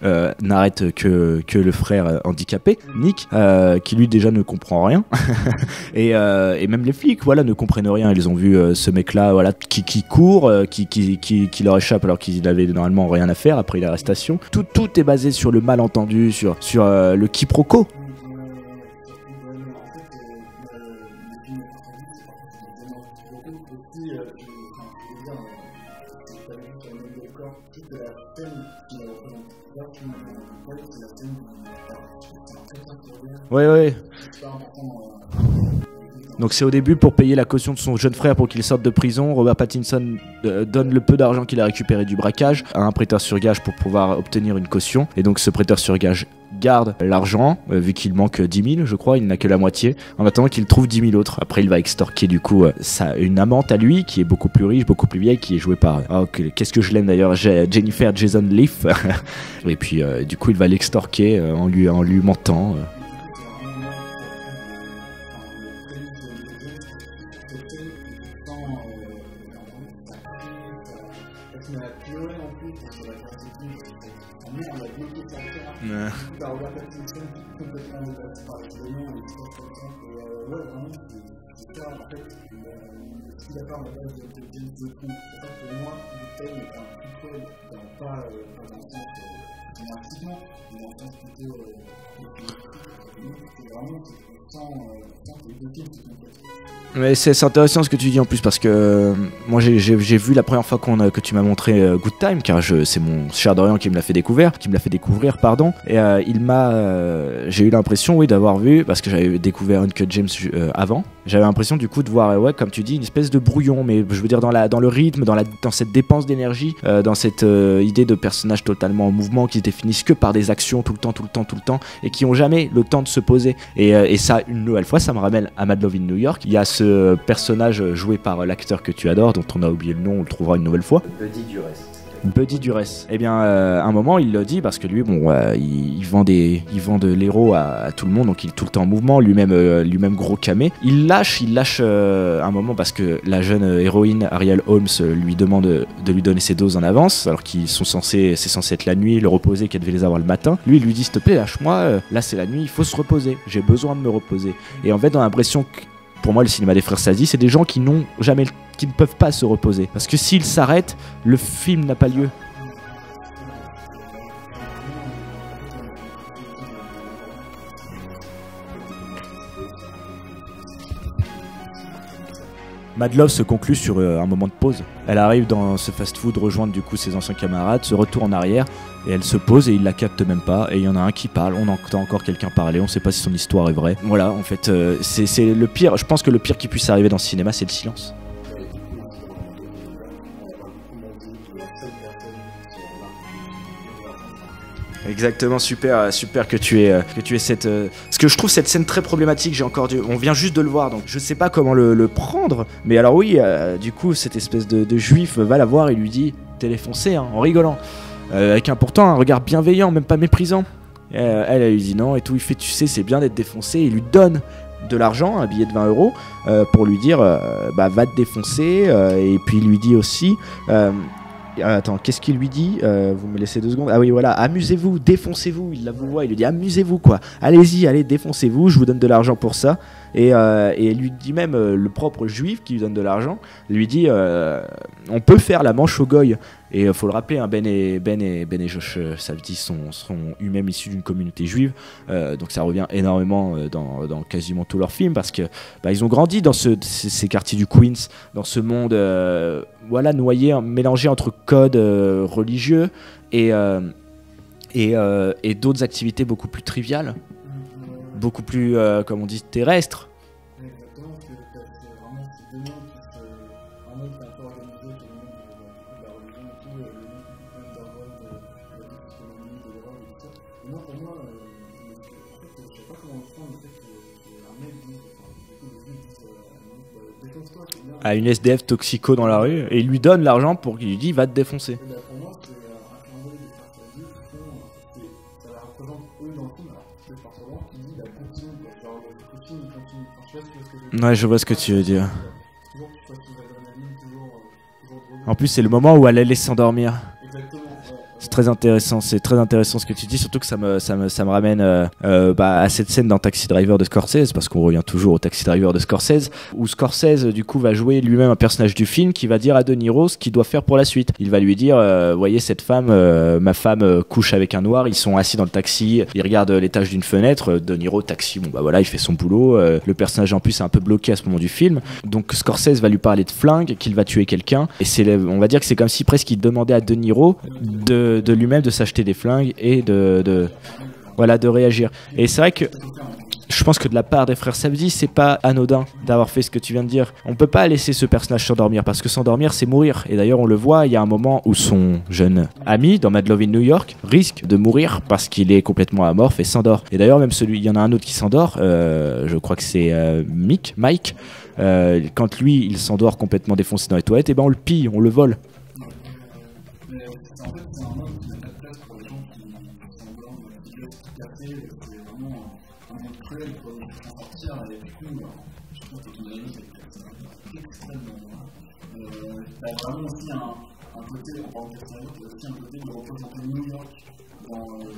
n'arrêtent que le frère handicapé, Nick, qui lui déjà ne comprend rien. et même les flics, voilà, ne comprennent rien. Ils ont vu ce mec-là, voilà, qui court, qui leur échappe alors qu'il avait normalement rien à faire après l'arrestation. Tout est basé sur le malentendu, sur le quiproquo. Ouais. Donc c'est au début pour payer la caution de son jeune frère pour qu'il sorte de prison. Robert Pattinson donne le peu d'argent qu'il a récupéré du braquage à un prêteur sur gage pour pouvoir obtenir une caution. Et donc ce prêteur sur gage garde l'argent, vu qu'il manque 10 000, je crois, il n'a que la moitié, en attendant qu'il trouve 10 000 autres. Après, il va extorquer du coup une amante à lui, qui est beaucoup plus riche, beaucoup plus vieille, qui est jouée par... qu'est-ce que je l'aime d'ailleurs, Jennifer Jason Leigh. Et puis, du coup, il va l'extorquer en lui mentant. Mais c'est intéressant ce que tu dis en plus, parce que moi j'ai vu la première fois que tu m'as montré Good Time, car c'est mon cher Dorian qui me l'a fait découvrir, et j'ai eu l'impression, oui, d'avoir vu, parce que j'avais découvert Uncut James avant, j'avais l'impression du coup de voir, ouais, comme tu dis, une espèce de brouillon, mais je veux dire dans le rythme, dans cette dépense d'énergie, dans cette idée de personnages totalement en mouvement qui se définissent que par des actions tout le temps, et qui ont jamais le temps de se poser. Et ça, une nouvelle fois, ça me ramène à Mad Love in New York. Il y a ce personnage joué par l'acteur que tu adores, dont on a oublié le nom, on le trouvera une nouvelle fois. Buddy Durst. Buddy Duress. Eh bien, à un moment, il le dit parce que lui, bon, il vend de l'héros à tout le monde, donc il est tout le temps en mouvement, lui-même gros camé. Il lâche un moment parce que la jeune héroïne Ariel Holmes lui demande de lui donner ses doses en avance, alors qu'ils sont c'est censé être la nuit, le reposer, qu'elle devait les avoir le matin. Lui, il lui dit, s'il te plaît, lâche-moi, là c'est la nuit, il faut se reposer, j'ai besoin de me reposer. Et en fait, on a l'impression que, pour moi, le cinéma des frères Safdie, c'est des gens qui ne peuvent pas se reposer. Parce que s'ils s'arrêtent, le film n'a pas lieu. Mad Love se conclut sur un moment de pause. Elle arrive dans ce fast-food rejoindre du coup ses anciens camarades, se retourne en arrière et elle se pose et il la capte même pas. Et il y en a un qui parle, on entend encore quelqu'un parler, on sait pas si son histoire est vraie. Voilà, en fait, c'est le pire. Je pense que le pire qui puisse arriver dans le cinéma, c'est le silence. Exactement, super que tu aies cette. Parce que je trouve cette scène très problématique. On vient juste de le voir, donc je sais pas comment le prendre. Mais alors oui, du coup, cette espèce de juif va la voir et lui dit t'es défoncé, hein, en rigolant, avec pourtant un regard bienveillant, même pas méprisant. Elle lui dit non et tout. Il fait tu sais c'est bien d'être défoncé. Il lui donne de l'argent, un billet de 20 € pour lui dire va te défoncer. Et puis il lui dit aussi. Attends, qu'est-ce qu'il lui dit vous me laissez 2 secondes. Ah oui, voilà, amusez-vous, défoncez-vous. Il la voit, il lui dit amusez-vous quoi. Allez-y, allez, défoncez-vous, je vous donne de l'argent pour ça. Et lui dit même, le propre juif qui lui donne de l'argent, lui dit on peut faire la manche au goy. Et faut le rappeler, hein, Ben et Josh Safdie sont eux-mêmes issus d'une communauté juive, donc ça revient énormément dans quasiment tous leurs films parce que ils ont grandi dans ces quartiers du Queens, dans ce monde noyé, mélangé entre codes religieux et d'autres activités beaucoup plus triviales, beaucoup plus comme on dit terrestres. À une SDF toxico dans la rue et il lui donne l'argent pour qu'il lui dise va te défoncer. Ouais, je vois ce que tu veux dire. En plus, c'est le moment où elle allait s'endormir. C'est très intéressant ce que tu dis, surtout que ça me ramène à cette scène dans Taxi Driver de Scorsese, parce qu'on revient toujours au Taxi Driver de Scorsese, où Scorsese du coup va jouer lui-même un personnage du film qui va dire à De Niro ce qu'il doit faire pour la suite. Il va lui dire voyez cette femme, ma femme couche avec un noir, ils sont assis dans le taxi, ils regardent l'étage d'une fenêtre, De Niro taxi, il fait son boulot, le personnage en plus est un peu bloqué à ce moment du film, donc Scorsese va lui parler de flingue, qu'il va tuer quelqu'un, et on va dire que c'est comme si presque il demandait à De Niro de lui-même de s'acheter des flingues et de réagir. Et c'est vrai que je pense que de la part des frères Safdie, c'est pas anodin d'avoir fait ce que tu viens de dire. On peut pas laisser ce personnage s'endormir, parce que s'endormir c'est mourir. Et d'ailleurs on le voit, il y a un moment où son jeune ami dans Mad Love in New York risque de mourir parce qu'il est complètement amorphe et s'endort. Et d'ailleurs même il y en a un autre qui s'endort, je crois que c'est Mike. Quand lui il s'endort complètement défoncé dans les toilettes, et on le pille, on le vole. Vraiment aussi un côté, on parle de personnage, il y a aussi un côté de représenter New York dans le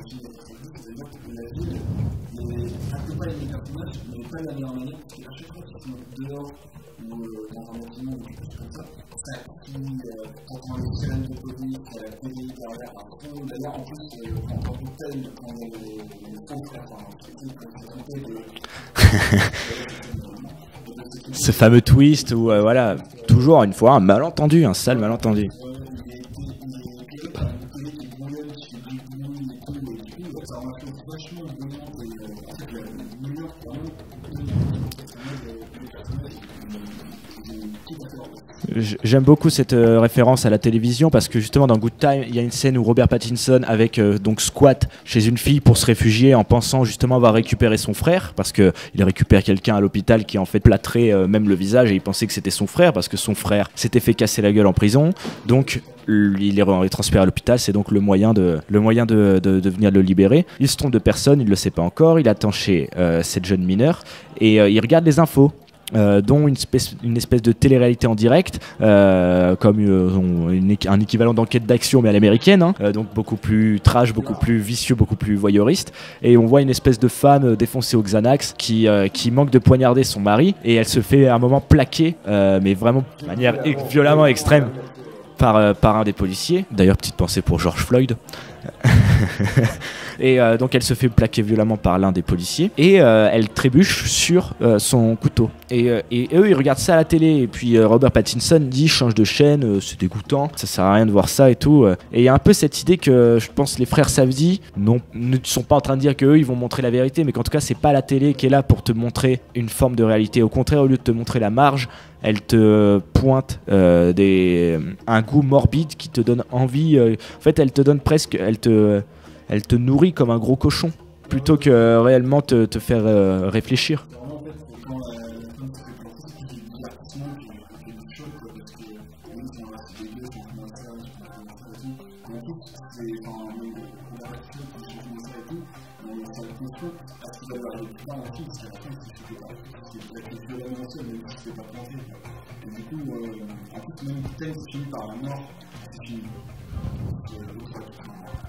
film de Safdie, c'est-à-dire que la ville accompagne les personnages, mais pas de la meilleure manière, parce qu'à chaque fois qu'ils sont dehors ou dans un bâtiment ou quelque chose comme ça crie, t'entends les sirènes de police, la télé derrière à fond. D'ailleurs, en plus, quand on peine, quand on est les faux frères, ce fameux twist où toujours une fois un malentendu, un sale malentendu. J'aime beaucoup cette référence à la télévision parce que justement dans Good Time il y a une scène où Robert Pattinson avec donc squatte chez une fille pour se réfugier en pensant justement avoir récupéré son frère, parce que il récupère quelqu'un à l'hôpital qui en fait plâtrait même le visage et il pensait que c'était son frère parce que son frère s'était fait casser la gueule en prison, donc il est transféré à l'hôpital, c'est donc le moyen de venir le libérer. Il se trompe de personne, il le sait pas encore, il attend chez cette jeune mineure et il regarde les infos. Dont une espèce de télé-réalité en direct, comme un équivalent d'enquête d'action mais à l'américaine, hein, donc beaucoup plus trash, beaucoup plus vicieux, beaucoup plus voyeuriste. Et on voit une espèce de femme défoncée au Xanax qui manque de poignarder son mari et elle se fait à un moment plaquer, mais vraiment de manière violemment extrême par un des policiers. D'ailleurs, petite pensée pour George Floyd. Et donc elle se fait plaquer violemment par l'un des policiers et elle trébuche sur son couteau et eux ils regardent ça à la télé et puis Robert Pattinson dit change de chaîne, c'est dégoûtant, ça sert à rien de voir ça et tout, et il y a un peu cette idée que je pense les frères Safdie ne sont pas en train de dire qu'eux ils vont montrer la vérité, mais qu'en tout cas c'est pas la télé qui est là pour te montrer une forme de réalité, au contraire au lieu de te montrer la marge, elle te pointe un goût morbide qui te donne envie, en fait elle te donne presque, elle te nourrit comme un gros cochon plutôt que réellement te faire réfléchir.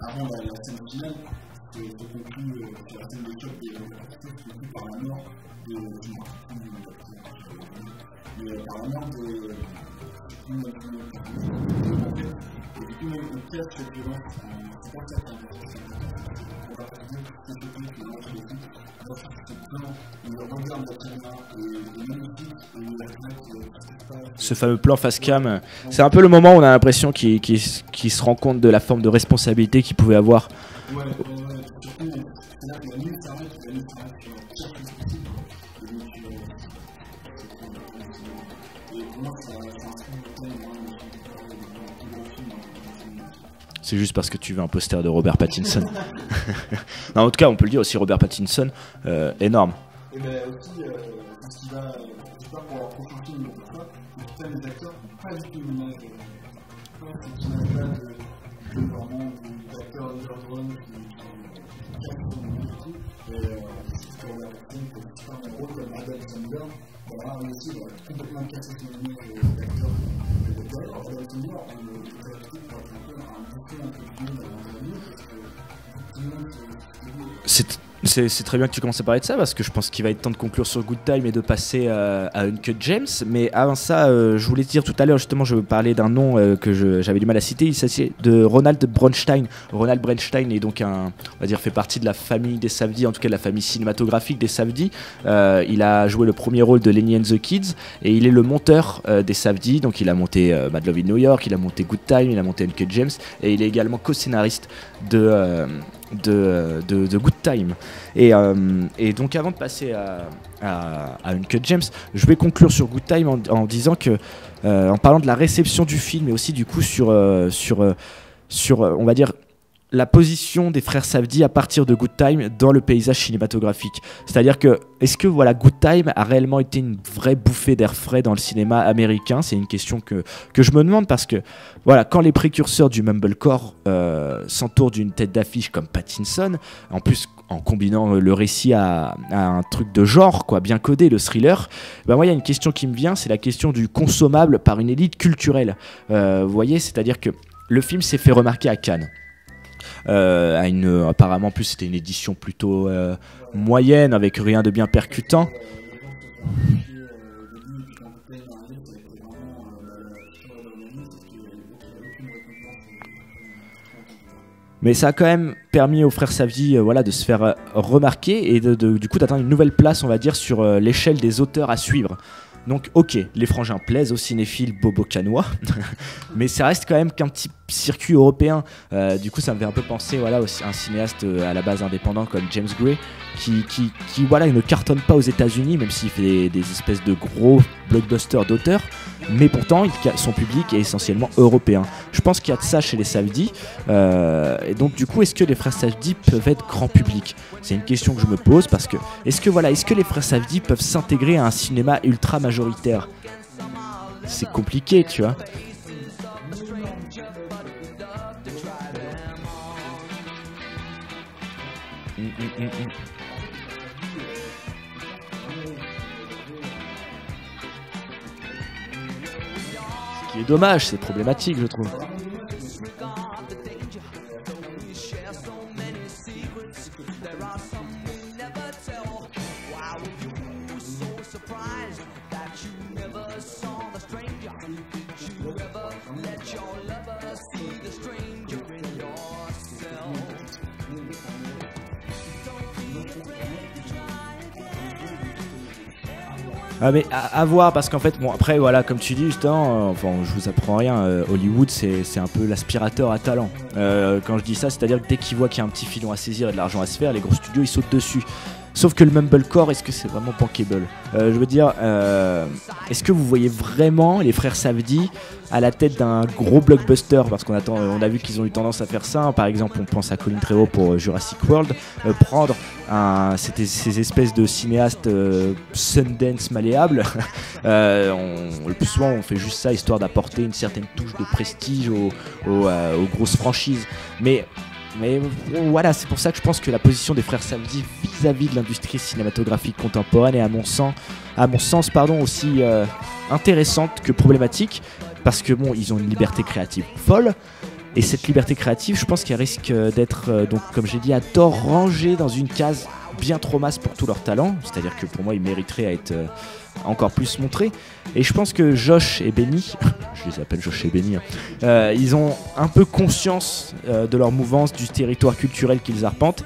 Avant la scène finale, se conclut sur la scène de choc qui se conclut par la mort de par la mort de et du coup même on casse cette violence c'est pas certain on va pas dire que c'est quelqu'un qui marche dessus parce que c'est plan il regarde la caméra et magnifique et il a ce fameux plan face cam, c'est un peu le moment où on a l'impression qu'il se rend compte de la forme de responsabilité qu'il pouvait avoir. Ouais, surtout, c'est-à-dire que la nuit s'arrête, et pour moi, ça c'est juste parce que tu veux un poster de Robert Pattinson. Non, en tout cas, on peut le dire aussi, Robert Pattinson, énorme. Et bien aussi, ce qui va, j'espère pour leur prochain film, les acteurs n'ont pas du tout l'image cette image-là de vraiment d'acteurs underground qui cassent son nom et tout. Et c'est pour la personne qui a super un rôle comme Adam Sandler, on a réussi à complètement casser son image d'acteur. D'ailleurs, Adam Sandler, on est actif pour être un peu un bouquet un peu plus dans l'avenir parce que tout le monde c'est très bien que tu commences à parler de ça parce que je pense qu'il va être temps de conclure sur Good Time et de passer à Uncut James. Mais avant ça, je voulais te dire tout à l'heure, justement, je veux parler d'un nom que j'avais du mal à citer. Il s'agit de Ronald Bernstein. Ronald Bernstein est donc on va dire, fait partie de la famille des Safdie, en tout cas de la famille cinématographique des Safdie. Il a joué le premier rôle de Lenny and the Kids et il est le monteur des Safdie. Donc il a monté Mad Love in New York, il a monté Good Time, il a monté Uncut James et il est également co-scénariste de Good Time. Et donc avant de passer à Uncut James, je vais conclure sur Good Time en disant que en parlant de la réception du film et aussi du coup sur on va dire la position des frères Safdie à partir de Good Time dans le paysage cinématographique. C'est-à-dire que, est-ce que voilà, Good Time a réellement été une vraie bouffée d'air frais dans le cinéma américain ? C'est une question que je me demande parce que, voilà, quand les précurseurs du mumblecore s'entourent d'une tête d'affiche comme Pattinson, en plus en combinant le récit à un truc de genre, quoi, bien codé, le thriller, ben moi il y a une question qui me vient, c'est la question du consommable par une élite culturelle. Vous voyez, c'est-à-dire que le film s'est fait remarquer à Cannes. Apparemment, en plus, c'était une édition plutôt moyenne, avec rien de bien percutant. Mais ça a quand même permis aux frères Safdie de se faire remarquer et du coup d'atteindre une nouvelle place, on va dire, sur l'échelle des auteurs à suivre. Donc ok, les frangins plaisent aux cinéphiles bobo canois, mais ça reste quand même qu'un petit circuit européen. Du coup, ça me fait un peu penser voilà, à un cinéaste à la base indépendant comme James Gray, qui voilà, il ne cartonne pas aux États-Unis, même s'il fait des espèces de gros blockbusters d'auteur, mais pourtant son public est essentiellement européen. Je pense qu'il y a de ça chez les Safdie, et donc du coup, est-ce que les frères Safdie peuvent être grand public? C'est une question que je me pose, parce que est-ce que les frères Safdie peuvent s'intégrer à un cinéma ultra majoritaire? C'est compliqué, tu vois. Ce qui est dommage, c'est problématique, je trouve. Ah mais à voir, parce qu'en fait, bon après voilà, comme tu dis justement, enfin je vous apprends rien, Hollywood c'est un peu l'aspirateur à talent. Quand je dis ça, c'est-à-dire que dès qu'ils voient qu'il y a un petit filon à saisir et de l'argent à se faire, les gros studios ils sautent dessus. Sauf que le mumblecore, est-ce que c'est vraiment bankable? Je veux dire, est-ce que vous voyez vraiment les frères Safdie à la tête d'un gros blockbuster? Parce qu'on on a vu qu'ils ont eu tendance à faire ça. Par exemple, on pense à Colin Trevorrow pour Jurassic World. Prendre ces espèces de cinéastes Sundance malléables. Le plus souvent, on fait juste ça histoire d'apporter une certaine touche de prestige aux grosses franchises. Mais voilà, c'est pour ça que je pense que la position des frères Safdie vis-à-vis de l'industrie cinématographique contemporaine est à mon sens aussi intéressante que problématique, parce que bon, ils ont une liberté créative folle, et cette liberté créative, je pense qu'elle risque d'être, donc comme j'ai dit, à tort rangée dans une case bien trop masse pour tout leur talent, c'est-à-dire que pour moi ils mériteraient à être encore plus montrés. Et je pense que Josh et Benny, je les appelle Josh et Benny, ils ont un peu conscience de leur mouvance, du territoire culturel qu'ils arpentent,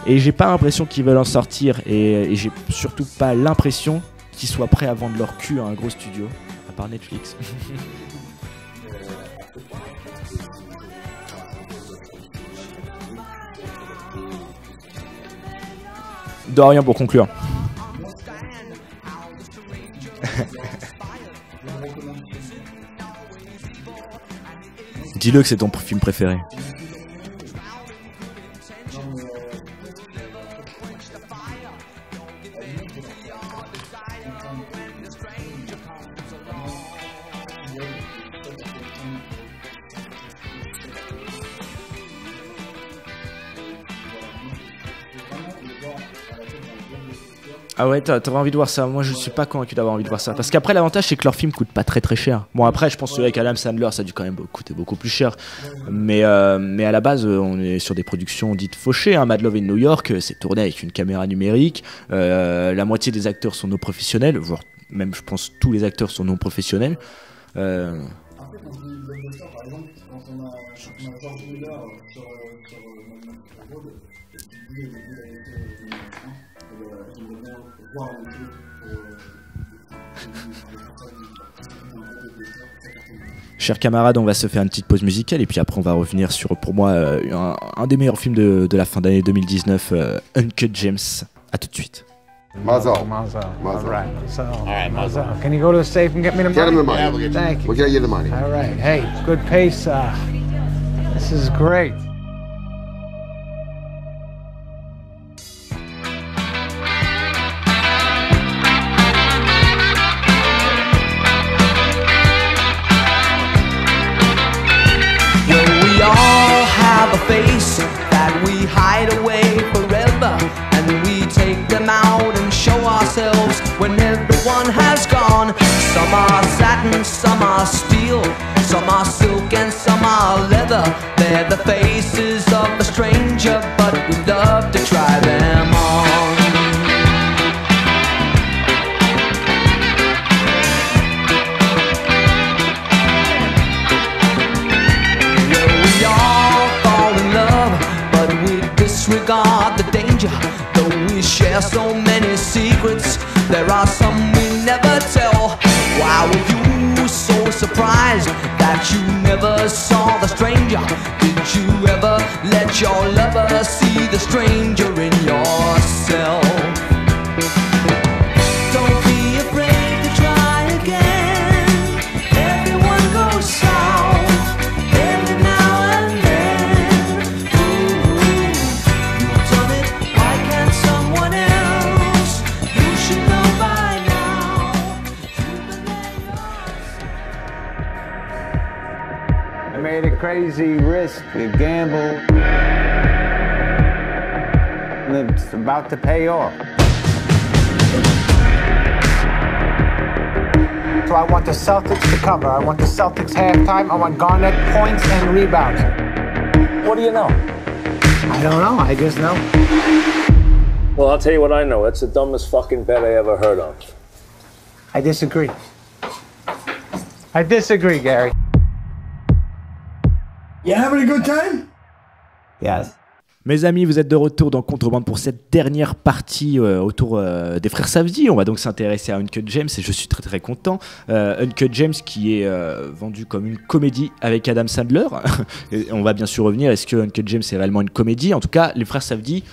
et j'ai pas l'impression qu'ils veulent en sortir, et j'ai surtout pas l'impression qu'ils soient prêts à vendre leur cul à un gros studio, à part Netflix. Dorian, pour conclure. Dis-le que c'est ton film préféré. Ah ouais, t'aurais envie de voir ça. Moi, je suis pas convaincu d'avoir envie de voir ça. Parce qu'après, l'avantage, c'est que leurs films coûtent pas très très cher. Bon, après, je pense que avec Adam Sandler, ça a dû quand même coûter beaucoup plus cher. Mais à la base, on est sur des productions dites fauchées. Mad Love in New York, c'est tourné avec une caméra numérique. La moitié des acteurs sont non professionnels, voire même, je pense, tous les acteurs sont non professionnels. Après, quand on dit blockbuster, par exemple, quand on a George Miller sur Mad Road, et qui dit au début de l'année 2021, j'aimerais bien voir un jeu Chers camarades, on va se faire une petite pause musicale et puis après on va revenir sur, pour moi, un des meilleurs films de la fin d'année 2019, Uncut Gems. À tout de suite. Mazel. All right. So, Mazel. Can you go to the safe and get me the money? Get him the money. Yeah, we'll get you. Thank you. We'll get you the money. All right. Hey, good pace. This is great. We all have a face that we hide away forever, and we take them out and show ourselves when everyone has gone. Some are satin, some are steel, some are silk and some are leather. They're the faces of a stranger, but we love to try them on. Disregard the danger, though we share so many secrets. There are some we never tell. Why will you so surprised that you never saw the stranger? Did you ever let your lover see the stranger in yourself? Don't be afraid to try again. Everyone goes south every now and then. Ooh, you've done it, why can't someone else? You should know by now. I made a crazy risk, a gamble, and it's about to pay off. So I want the Celtics to cover. I want the Celtics halftime. I want Garnett points and rebounds. What do you know? I don't know. I just know. Well, I'll tell you what I know. That's the dumbest fucking bet I ever heard of. I disagree. I disagree, Gary. You having a good time? Yes. Mes amis, vous êtes de retour dans Contrebande pour cette dernière partie autour des frères Safdie. On va donc s'intéresser à Uncut James et je suis très très content. Uncut James qui est vendu comme une comédie avec Adam Sandler. Et on va bien sûr revenir, est-ce que Uncut James est réellement une comédie? En tout cas, les frères Safdie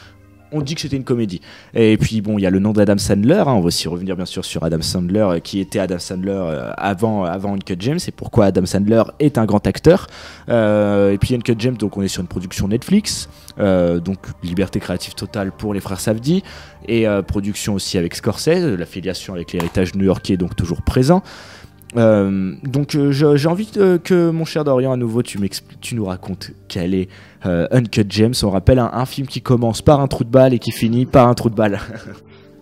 on dit que c'était une comédie. Et puis bon, il y a le nom d'Adam Sandler, hein. On va aussi revenir bien sûr sur Adam Sandler, qui était Adam Sandler avant Uncut James, et pourquoi Adam Sandler est un grand acteur. Et puis Uncut James, donc on est sur une production Netflix, donc liberté créative totale pour les frères Safdie, et production aussi avec Scorsese, l'affiliation avec l'héritage new-yorkais donc toujours présent. Donc j'ai envie que mon cher Dorian, à nouveau tu nous racontes quel est Uncut James. On rappelle un film qui commence par un trou de balle et qui finit par un trou de balle.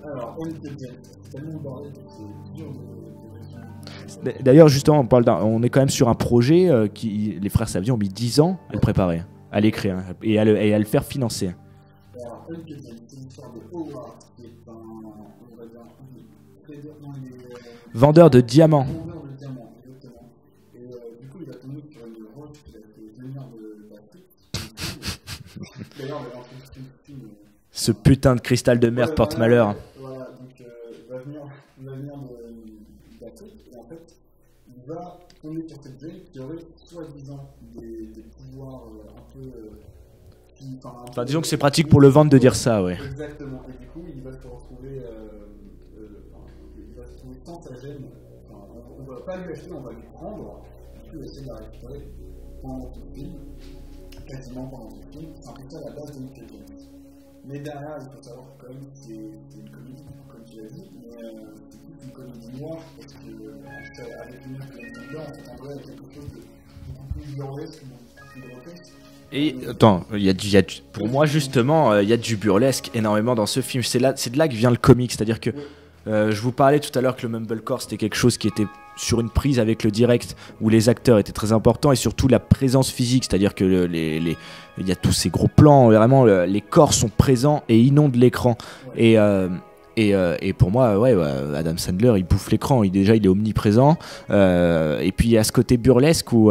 Alors, Uncut James, c'est tellement bordel que c'est dur de... D'ailleurs justement on est quand même sur un projet qui les frères Safdie ont mis 10 ans à le préparer, à l'écrire et à le faire financer. Alors, Uncut James, c'est l'histoire de Howard, qui est un, on va dire, vendeur de diamants. Ce putain de cristal de merde porte malheur. Voilà, donc il va venir d'Afrique et en fait il va tomber sur cette jeune qui aurait soi-disant des pouvoirs un peu... Enfin disons que c'est pratique pour le vendre de dire ça, ouais. Exactement, et du coup il va se retrouver sans sa gemme, enfin, on va pas lui acheter, on va lui prendre, et puis il va essayer de la récupérer pendant tout le film, quasiment pendant tout le film, c'est un peu ça la base de Uncut James. Mais derrière, il faut savoir que quand même c'est une comédie, comme tu l'as dit, mais c'est toute une comédie noire, parce qu'avec une œuvre comme Sandler, on s'attendrait à quelque chose de beaucoup plus burlesque, beaucoup plus grotesque. Et attends, pour moi justement, il y a du burlesque énormément dans ce film. C'est de là que vient le comique, c'est-à-dire que je vous parlais tout à l'heure que le mumblecore c'était quelque chose qui était sur une prise avec le direct où les acteurs étaient très importants et surtout la présence physique, c'est-à-dire que il y a tous ces gros plans, vraiment les corps sont présents et inondent l'écran. Et pour moi, ouais, Adam Sandler il bouffe l'écran, il est omniprésent. Et puis il y a ce côté burlesque où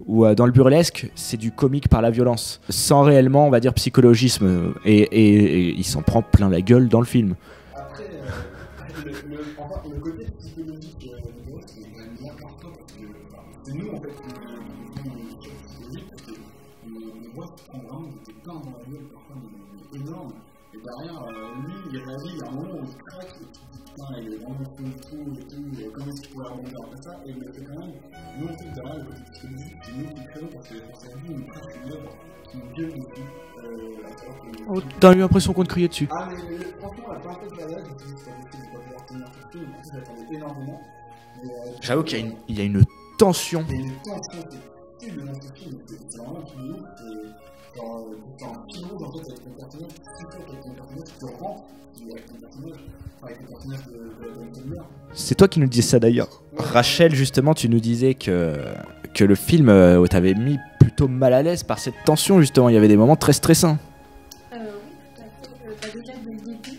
dans le burlesque c'est du comique par la violence, sans réellement on va dire psychologisme, et il s'en prend plein la gueule dans le film. Le côté psychologique de l'humour, c'est quand même bien important parce que c'est nous en fait qui nous psychologique parce que on voit qu'il prend vraiment des pains dans la gueule, parfois mais énorme, et derrière lui il réagit, il y a un moment où il craque et tu te dis putain il est vraiment fou et tout, comment est-ce qu'il pourrait rebondir après ça, et il le fait quand même. Nous en fait derrière le côté psychologique c'est nous qui le créons parce que ça dit une presque une œuvre qui nous gueule dessus. Oh, t'as eu l'impression qu'on te criait dessus. Ah mais franchement la première fois que je l'ai je me suis dit c'est pas possible de pas pouvoir tenir ce film, en plus j'attendais énormément. J'avoue qu'il y a une tension. Il y a une tension qui est dans ce film, c'est vraiment un film lourd, c'est genre un film en fait avec ton personnage, tu souffres avec ton personnage, tu rentres avec ton personnage, avec le personnage de Sandler. C'est toi qui nous disais ça d'ailleurs. Ouais. Rachel, justement, tu nous disais que le film t'avait mis plutôt mal à l'aise par cette tension, justement. Il y avait des moments très stressants. Oui, tout à fait. Déjà, dès le début,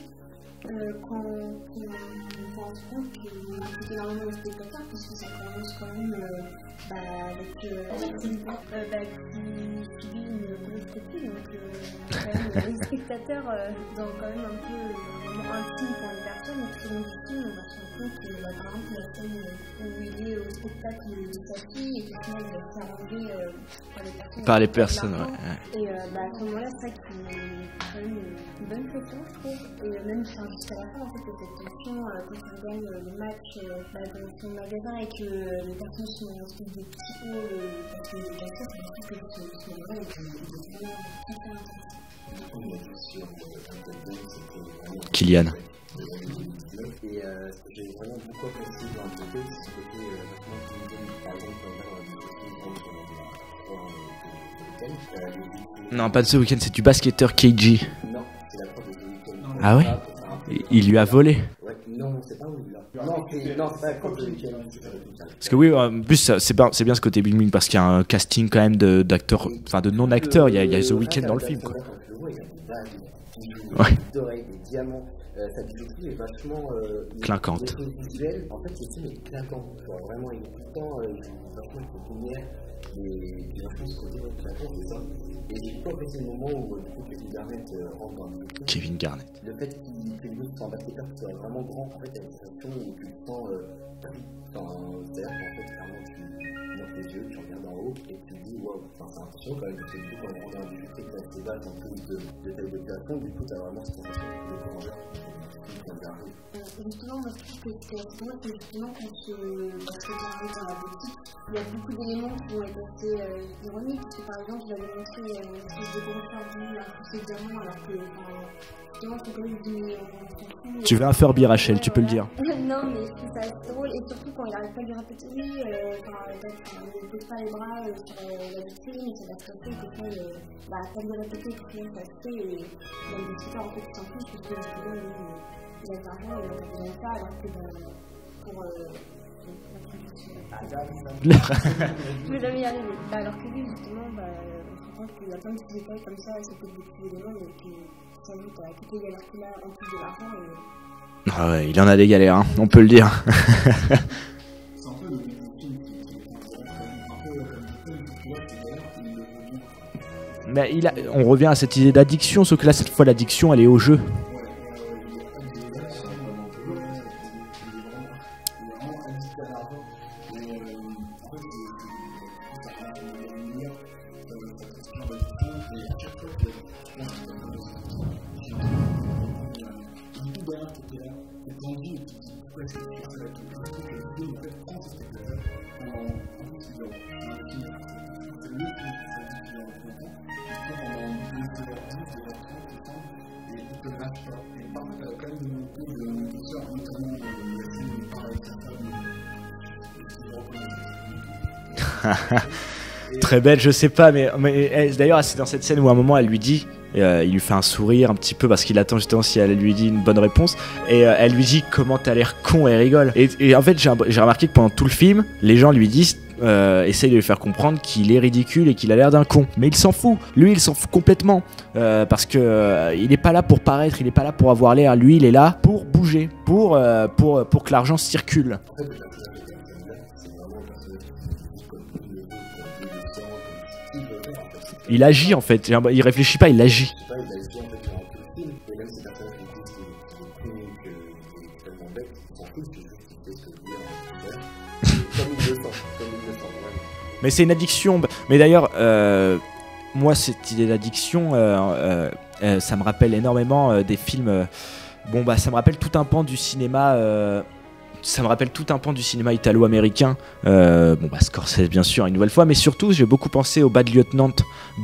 quand on se rend compte qu'il y a énormément de spectateurs, puisque ça commence quand même avec qui subit une colonoscopie, donc les spectateurs dans quand même un peu un moment intime pour les personnes, et tout au long du film, on va se rendre compte que par exemple la scène où il est au spectacle fait de sa fille et qu'au final il va s'arranger par les personnes. Ouais. Et à ce moment-là, c'est ça qui est quand même une bonne pression, je trouve. Et même jusqu'à la fin, en fait, cette tension, quand tu regardes le match dans son magasin et que les personnes sont en espèce de petits hauts, parce que les personnes, c'est juste que ce moment-là, et que c'est vraiment super intéressant. Kylian. Et ce que j'ai vraiment beaucoup apprécié dans le côté, c'est ce côté vachement féminin. Par exemple, Non, pas de The Weeknd, c'est du basketteur KG. Non, c'est la preuve de The Weeknd. Ah ouais? Il lui a volé. Ouais, non, c'est pas où il l'a. Non, c'est pas la preuve de The Weeknd. Parce que oui, en plus, c'est bien ce côté bling-bling, parce qu'il y a un casting quand même d'acteurs, enfin de non-acteurs. Il y a The Weeknd dans le film, quoi. Ouais. D'oreilles, des diamants, sa bijouterie est vachement clinquante. Visuelle. En fait, c'est clinquant. Genre vraiment, il est tout le temps vachement avec cette lumière et vachement ce côté clinquant, c'est ça. Et j'ai beaucoup apprécié le moment où du coup Kevin Garnett rentre dans le film. Kevin Garnett. Le fait qu'il fait une autre basketteur qui soit vraiment grand, en fait, il y a une sensation où tu le sens c'est-à-dire qu'en fait, clairement, tu montes les yeux, tu regardes en haut et tu te dis waouh, c'est impressionnant quand même, parce que du coup, quand on rentre dans du très classe de base en plus de taille de plafond, du coup, tu as vraiment cette sensation de grandeur. Justement, moi je trouve que c'est justement quand tu arrives dans la boutique, il y a beaucoup d'éléments qui vont être assez ironiques. Parce que par exemple, j'avais montré une espèce de gros Furby, un peu ces diamants, alors que justement, c'est quand même des. Tu veux un Furby, Rachel, tu peux le dire. Non, mais je trouve ça assez drôle, et surtout quand il arrête pas de lui répéter oui, il ne pose pas les bras sur la vitrine, et ça va se passer, et qu'au final, pas de répéter, tout le monde ça se fait, et il y a des super en fait qui s'en fichent, parce que justement, il a de l'argent, il a besoin de ça, alors que pour je vais jamais y arriver. Alors que lui, justement, on se rend compte qu'il y a plein de petits détails comme ça, c'est peut-être des petits éléments, mais qui s'ajoutent à toutes les galères qu'il a en plus de l'argent. Ah ouais, il en a des galères, hein, on peut le dire. C'est un peu le film qui est un peu comme mais on revient à cette idée d'addiction, sauf que là, cette fois, l'addiction, elle est au jeu. Très belle, je sais pas, mais d'ailleurs c'est dans cette scène où à un moment elle lui dit, il lui fait un sourire un petit peu parce qu'il attend justement si elle lui dit une bonne réponse, et elle lui dit comment t'as l'air con, et elle rigole. Et en fait j'ai remarqué que pendant tout le film, les gens lui disent, essayent de lui faire comprendre qu'il est ridicule et qu'il a l'air d'un con, mais il s'en fout. Lui il s'en fout complètement parce que il est pas là pour paraître, il est pas là pour avoir l'air. Lui il est là pour bouger, pour que l'argent circule. Il agit en fait, il réfléchit pas, il agit. Mais c'est une addiction. Mais d'ailleurs, moi cette idée d'addiction, ça me rappelle énormément des films. Ça me rappelle tout un pan du cinéma. Ça me rappelle tout un pan du cinéma italo-américain. Scorsese bien sûr une nouvelle fois, mais surtout j'ai beaucoup pensé au Bad Lieutenant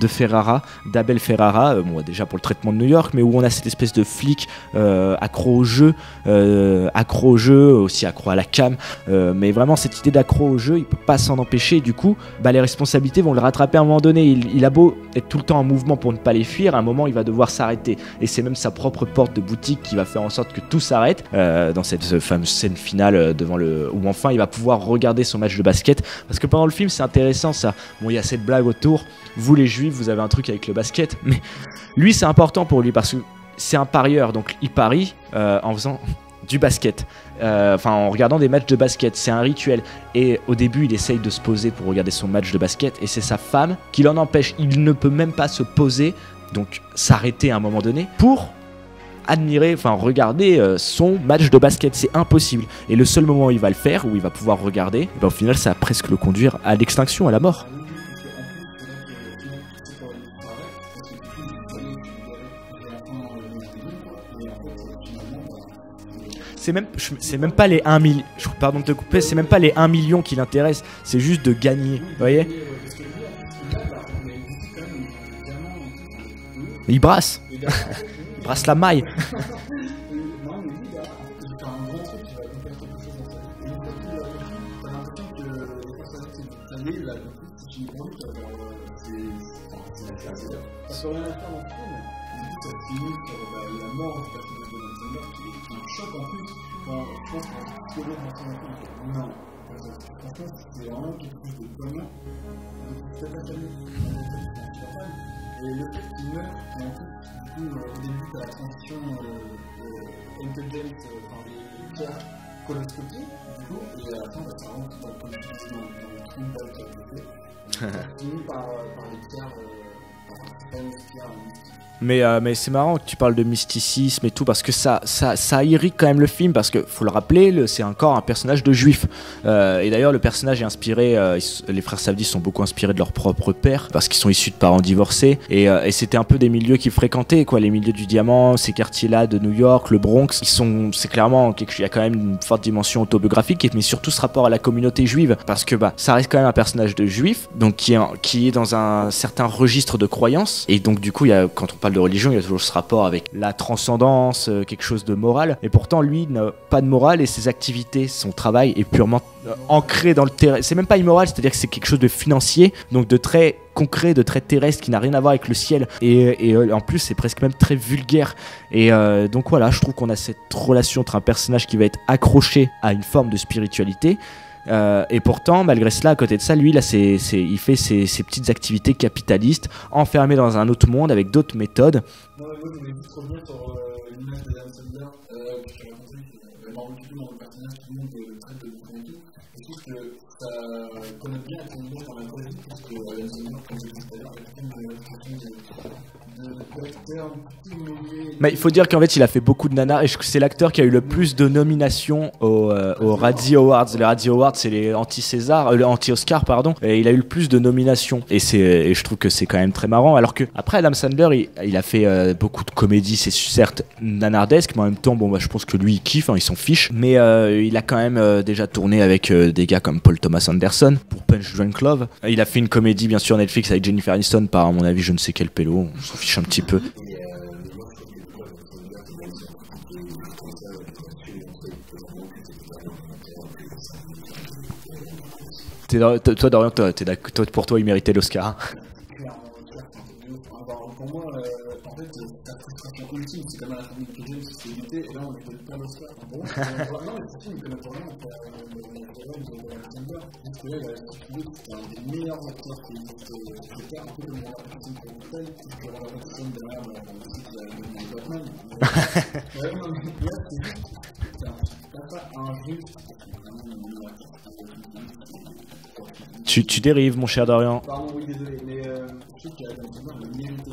de Ferrara, d'Abel Ferrara, déjà pour le traitement de New York, mais où on a cette espèce de flic accro au jeu, aussi accro à la cam, mais vraiment cette idée d'accro au jeu, il peut pas s'en empêcher, et du coup les responsabilités vont le rattraper à un moment donné. Il a beau être tout le temps en mouvement pour ne pas les fuir, à un moment il va devoir s'arrêter, et c'est même sa propre porte de boutique qui va faire en sorte que tout s'arrête dans cette fameuse scène finale où enfin il va pouvoir regarder son match de basket, parce que pendant le film c'est intéressant ça. Il y a cette blague autour, vous les juifs vous avez un truc avec le basket, mais lui c'est important pour lui parce que c'est un parieur, donc il parie en faisant du basket, en regardant des matchs de basket, c'est un rituel, et au début il essaye de se poser pour regarder son match de basket et c'est sa femme qui l'en empêche. Il ne peut même pas se poser, donc s'arrêter à un moment donné pour admirer, enfin regarder son match de basket. C'est impossible. Et le seul moment où il va le faire, où il va pouvoir regarder, et ben, au final ça va presque le conduire à l'extinction, à la mort. C'est même pas les 1 million, pardon de te couper, c'est même pas les 1 million qui l'intéressent, c'est juste de gagner, vous voyez. Il brasse. Il brasse la maille. C'est vraiment quelque chose de poignant. C'est pas jamais et le fait qu'il meurt, et en plus, du coup, au début, t'as la transition Uncle James par les pierres coloscopiques, du coup, et à la fin, ça rentre dans le trou de qui a été fini par les pierres, par les pierres mystiques. Mais c'est marrant que tu parles de mysticisme et tout, parce que ça irrite quand même le film, parce que faut le rappeler, c'est encore un personnage de juif. Et d'ailleurs le personnage est inspiré, les frères Safdie sont beaucoup inspirés de leur propre père, parce qu'ils sont issus de parents divorcés, et c'était un peu des milieux qu'ils fréquentaient, quoi, les milieux du diamant, ces quartiers-là de New York, le Bronx, c'est clairement, il y a quand même une forte dimension autobiographique, mais surtout ce rapport à la communauté juive, parce que ça reste quand même un personnage de juif, donc qui est dans un certain registre de croyances, et donc du coup quand on parle de religion, il y a toujours ce rapport avec la transcendance, quelque chose de moral, et pourtant lui n'a pas de morale, et ses activités, son travail est purement ancré dans le terrain. C'est même pas immoral, c'est-à-dire que c'est quelque chose de financier, donc de très concret, de très terrestre, qui n'a rien à voir avec le ciel, et en plus c'est presque même très vulgaire, et donc voilà, je trouve qu'on a cette relation entre un personnage qui va être accroché à une forme de spiritualité, et pourtant malgré cela, à côté de ça, lui là il fait ses petites activités capitalistes, enfermé dans un autre monde avec d'autres méthodes. Moi je voulais juste revenir sur l'image de Adam Sandler, que je t'ai raconté, qui est vraiment du tout dans le personnage qui monte le trait de tout et tout. Je trouve que ça connote bien à son niveau dans la poésie, parce que Adam Sandler, comme je disais tout à l'heure, il y a une façon de caractère tout mouillé. Mais il faut dire qu'en fait il a fait beaucoup de nanas, et c'est l'acteur qui a eu le plus de nominations aux Razzie Awards. Les Razzie Awards, c'est les anti-Oscar, pardon, et il a eu le plus de nominations, et je trouve que c'est quand même très marrant. Alors que après Adam Sandler il a fait beaucoup de comédies, c'est certes nanardesque, mais en même temps je pense que lui il kiffe, il s'en fiche, mais il a quand même déjà tourné avec des gars comme Paul Thomas Anderson pour Punch Drunk Love. Il a fait une comédie bien sûr Netflix avec Jennifer Aniston par, à mon avis, je ne sais quel pélo, on s'en fiche un petit peu. Toi Dorian, pour toi il méritait l'Oscar. Pour moi, en fait, la frustration ultime, c'est comme à la famille de James, c'est évité, et là on ne donne pas l'Oscar. Bon, non, mais c'est film, il connaît pas rien, jusque là, il a stipulé que c'était un des meilleurs acteurs qui était un peu comme la personne pour Bouteille, puisque la personne derrière, on sait qu'il a le Batman. Ouais, non, mais là, c'est juste, t'as pas un jeu, Tu dérives, mon cher Dorian. Pardon, oui, désolé, mais je trouve qu'il a le mérité.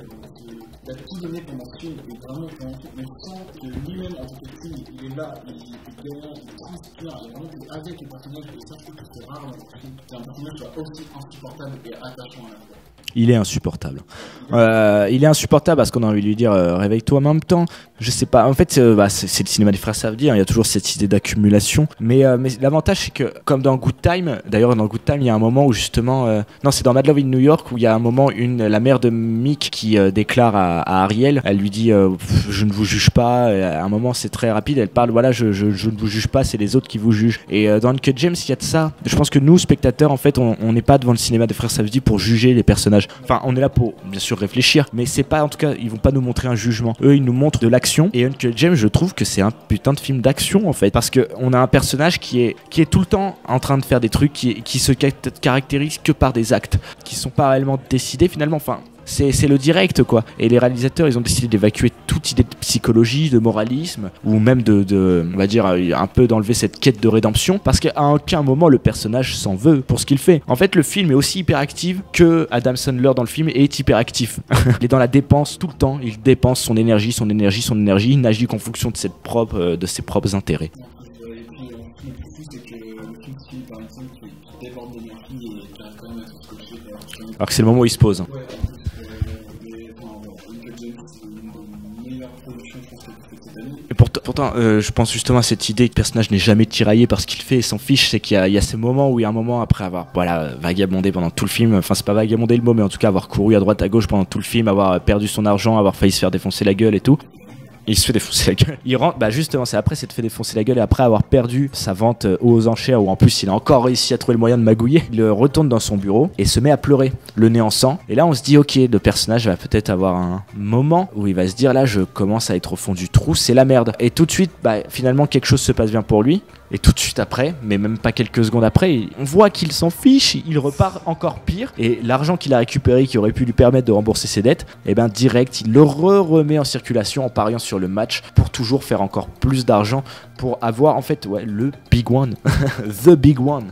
Il a tout donné pendant ce film, et vraiment pendant tout, mais je sens que lui-même, en tant que film, il est là, il est gagnant, il transpire, et vraiment il est avec le personnage, et ça, je trouve que c'est rare dans le film, qu'un personnage soit aussi insupportable et attachant à la fois. Il est insupportable. Il est insupportable parce qu'on a envie de lui dire réveille-toi en même temps. Je sais pas. En fait, c'est le cinéma des frères Safdie. Il y a toujours cette idée d'accumulation. Mais l'avantage, c'est que, comme dans Good Time, d'ailleurs, dans Good Time, il y a un moment où justement. Non, c'est dans Mad Love in New York où il y a un moment, la mère de Mick qui déclare à Ariel, elle lui dit je ne vous juge pas. À un moment, c'est très rapide. Elle parle voilà, je ne vous juge pas, c'est les autres qui vous jugent. Et dans Uncut James, il y a de ça. Je pense que nous, spectateurs, en fait, on n'est pas devant le cinéma des frères Safdie pour juger les personnages. Enfin, on est là pour, bien sûr, réfléchir, mais c'est pas, en tout cas, ils vont pas nous montrer un jugement. Eux, ils nous montrent de l'action. Et Uncut James, je trouve que c'est un putain de film d'action, en fait, parce que on a un personnage qui est tout le temps en train de faire des trucs qui se caractérisent que par des actes qui sont pas réellement décidés finalement. Enfin, C'est le direct, quoi. Et les réalisateurs, ils ont décidé d'évacuer toute idée de psychologie, de moralisme, ou même on va dire, un peu d'enlever cette quête de rédemption, parce qu'à aucun moment le personnage s'en veut pour ce qu'il fait. En fait, le film est aussi hyperactif que Adam Sandler dans le film est hyperactif. Il est dans la dépense tout le temps, il dépense son énergie, il n'agit qu'en fonction de ses propres intérêts. Et puis, le plus, c'est que le film qui, par exemple, qui déborde d'énergie et qui arrive quand même à être scotché. Alors que c'est le moment où il se pose. Ouais, en plus, Uncut James, c'est une des meilleures productions, je pense, que j'ai fait cette année. Et pourtant, je pense justement à cette idée que le personnage n'est jamais tiraillé par ce qu'il fait et s'en fiche, c'est qu'il y a ces moments où il y a un moment après avoir vagabondé pendant tout le film, enfin c'est pas vagabondé le mot, mais en tout cas avoir couru à droite à gauche pendant tout le film, avoir perdu son argent, avoir failli se faire défoncer la gueule et tout. Il se fait défoncer la gueule. Il rentre, justement, c'est après s'être fait défoncer la gueule et après avoir perdu sa vente aux enchères, où en plus il a encore réussi à trouver le moyen de magouiller. Il retourne dans son bureau et se met à pleurer, le nez en sang. Et là, on se dit, ok, le personnage va peut-être avoir un moment où il va se dire, là, je commence à être au fond du trou, c'est la merde. Et tout de suite, finalement, quelque chose se passe bien pour lui. Et tout de suite après, mais même pas quelques secondes après, on voit qu'il s'en fiche, il repart encore pire. Et l'argent qu'il a récupéré, qui aurait pu lui permettre de rembourser ses dettes, direct, il le remet en circulation en pariant sur le match pour toujours faire encore plus d'argent, pour avoir en fait le big one, the big one.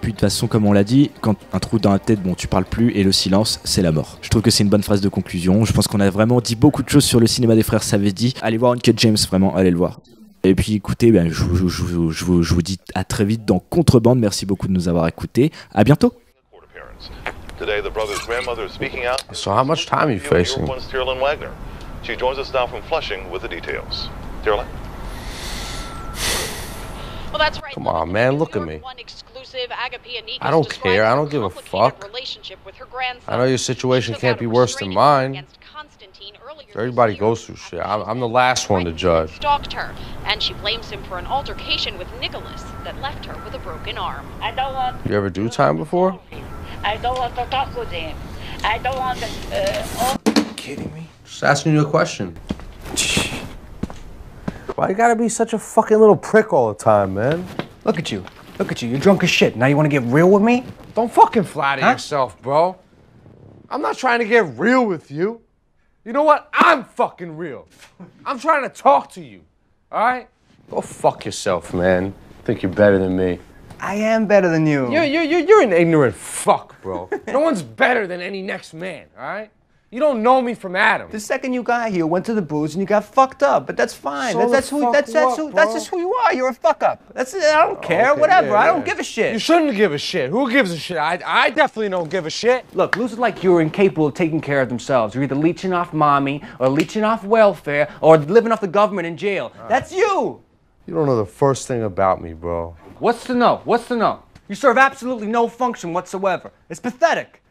Puis de toute façon, comme on l'a dit, quand un trou dans la tête, tu parles plus et le silence, c'est la mort. Je trouve que c'est une bonne phrase de conclusion. Je pense qu'on a vraiment dit beaucoup de choses sur le cinéma des frères Savedi. Allez voir Uncut James, vraiment, allez le voir. Et puis écoutez, je vous dis à très vite dans Contrebande. Merci beaucoup de nous avoir écoutés. À bientôt. Today, the brother's grandmother is speaking out. So how much time are you facing? One's Tyrlyn Wagner. She joins us now from Flushing with the details. Tyrlyn? Well, that's right. Come on, man, look at me. I don't care. I don't give a fuck. I know your situation can't be worse than mine. Everybody goes through shit. I'm the last one to judge. Stalked her, and she blames him for an altercation with Nicholas that left her with a broken arm. I don't want. You ever do time before? I don't want to talk with him. I don't want to. Kidding me? Just asking you a question. Why you gotta be such a fucking little prick all the time, man? Look at you. Look at you. You're drunk as shit. Now you want to get real with me? Don't fucking flatter yourself, bro. I'm not trying to get real with you. You know what? I'm fucking real. I'm trying to talk to you. All right? Go fuck yourself, man. Think you're better than me. I am better than you. You're an ignorant fuck, bro. No one's better than any next man, all right? You don't know me from Adam. The second you got here, went to the booze and you got fucked up, but that's fine. So That's just who you are. You're a fuck up. That's it. I don't care. Okay, whatever. yeah, I don't yeah. give a shit. You shouldn't give a shit. Who gives a shit? I definitely don't give a shit. Look, losers like you are incapable of taking care of themselves. You're either leeching off mommy, or leeching off welfare, or living off the government in jail. That's you. You don't know the first thing about me, bro. What's to know? What's to know? You serve absolutely no function whatsoever. It's pathetic.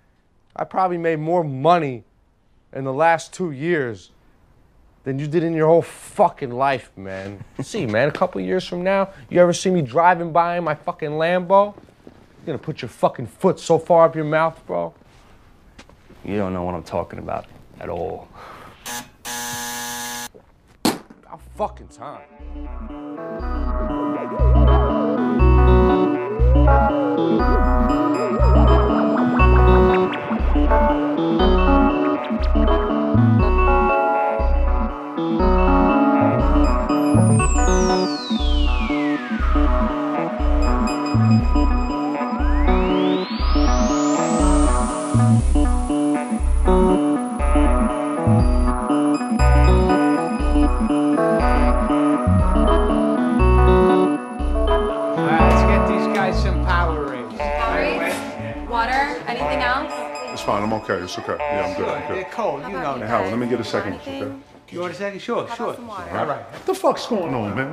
I probably made more money in the last 2 years than you did in your whole fucking life, man. See, man, a couple years from now, you ever see me driving by in my fucking Lambo? You're gonna put your fucking foot so far up your mouth, bro. You don't know what I'm talking about at all. About fucking time. It's fine, I'm okay, it's okay. Yeah, I'm good, I'm good. They're cold, you know. Hey, Howard, let me get a second, okay? You want a second? Sure, sure. All right. What the fuck's going on, man?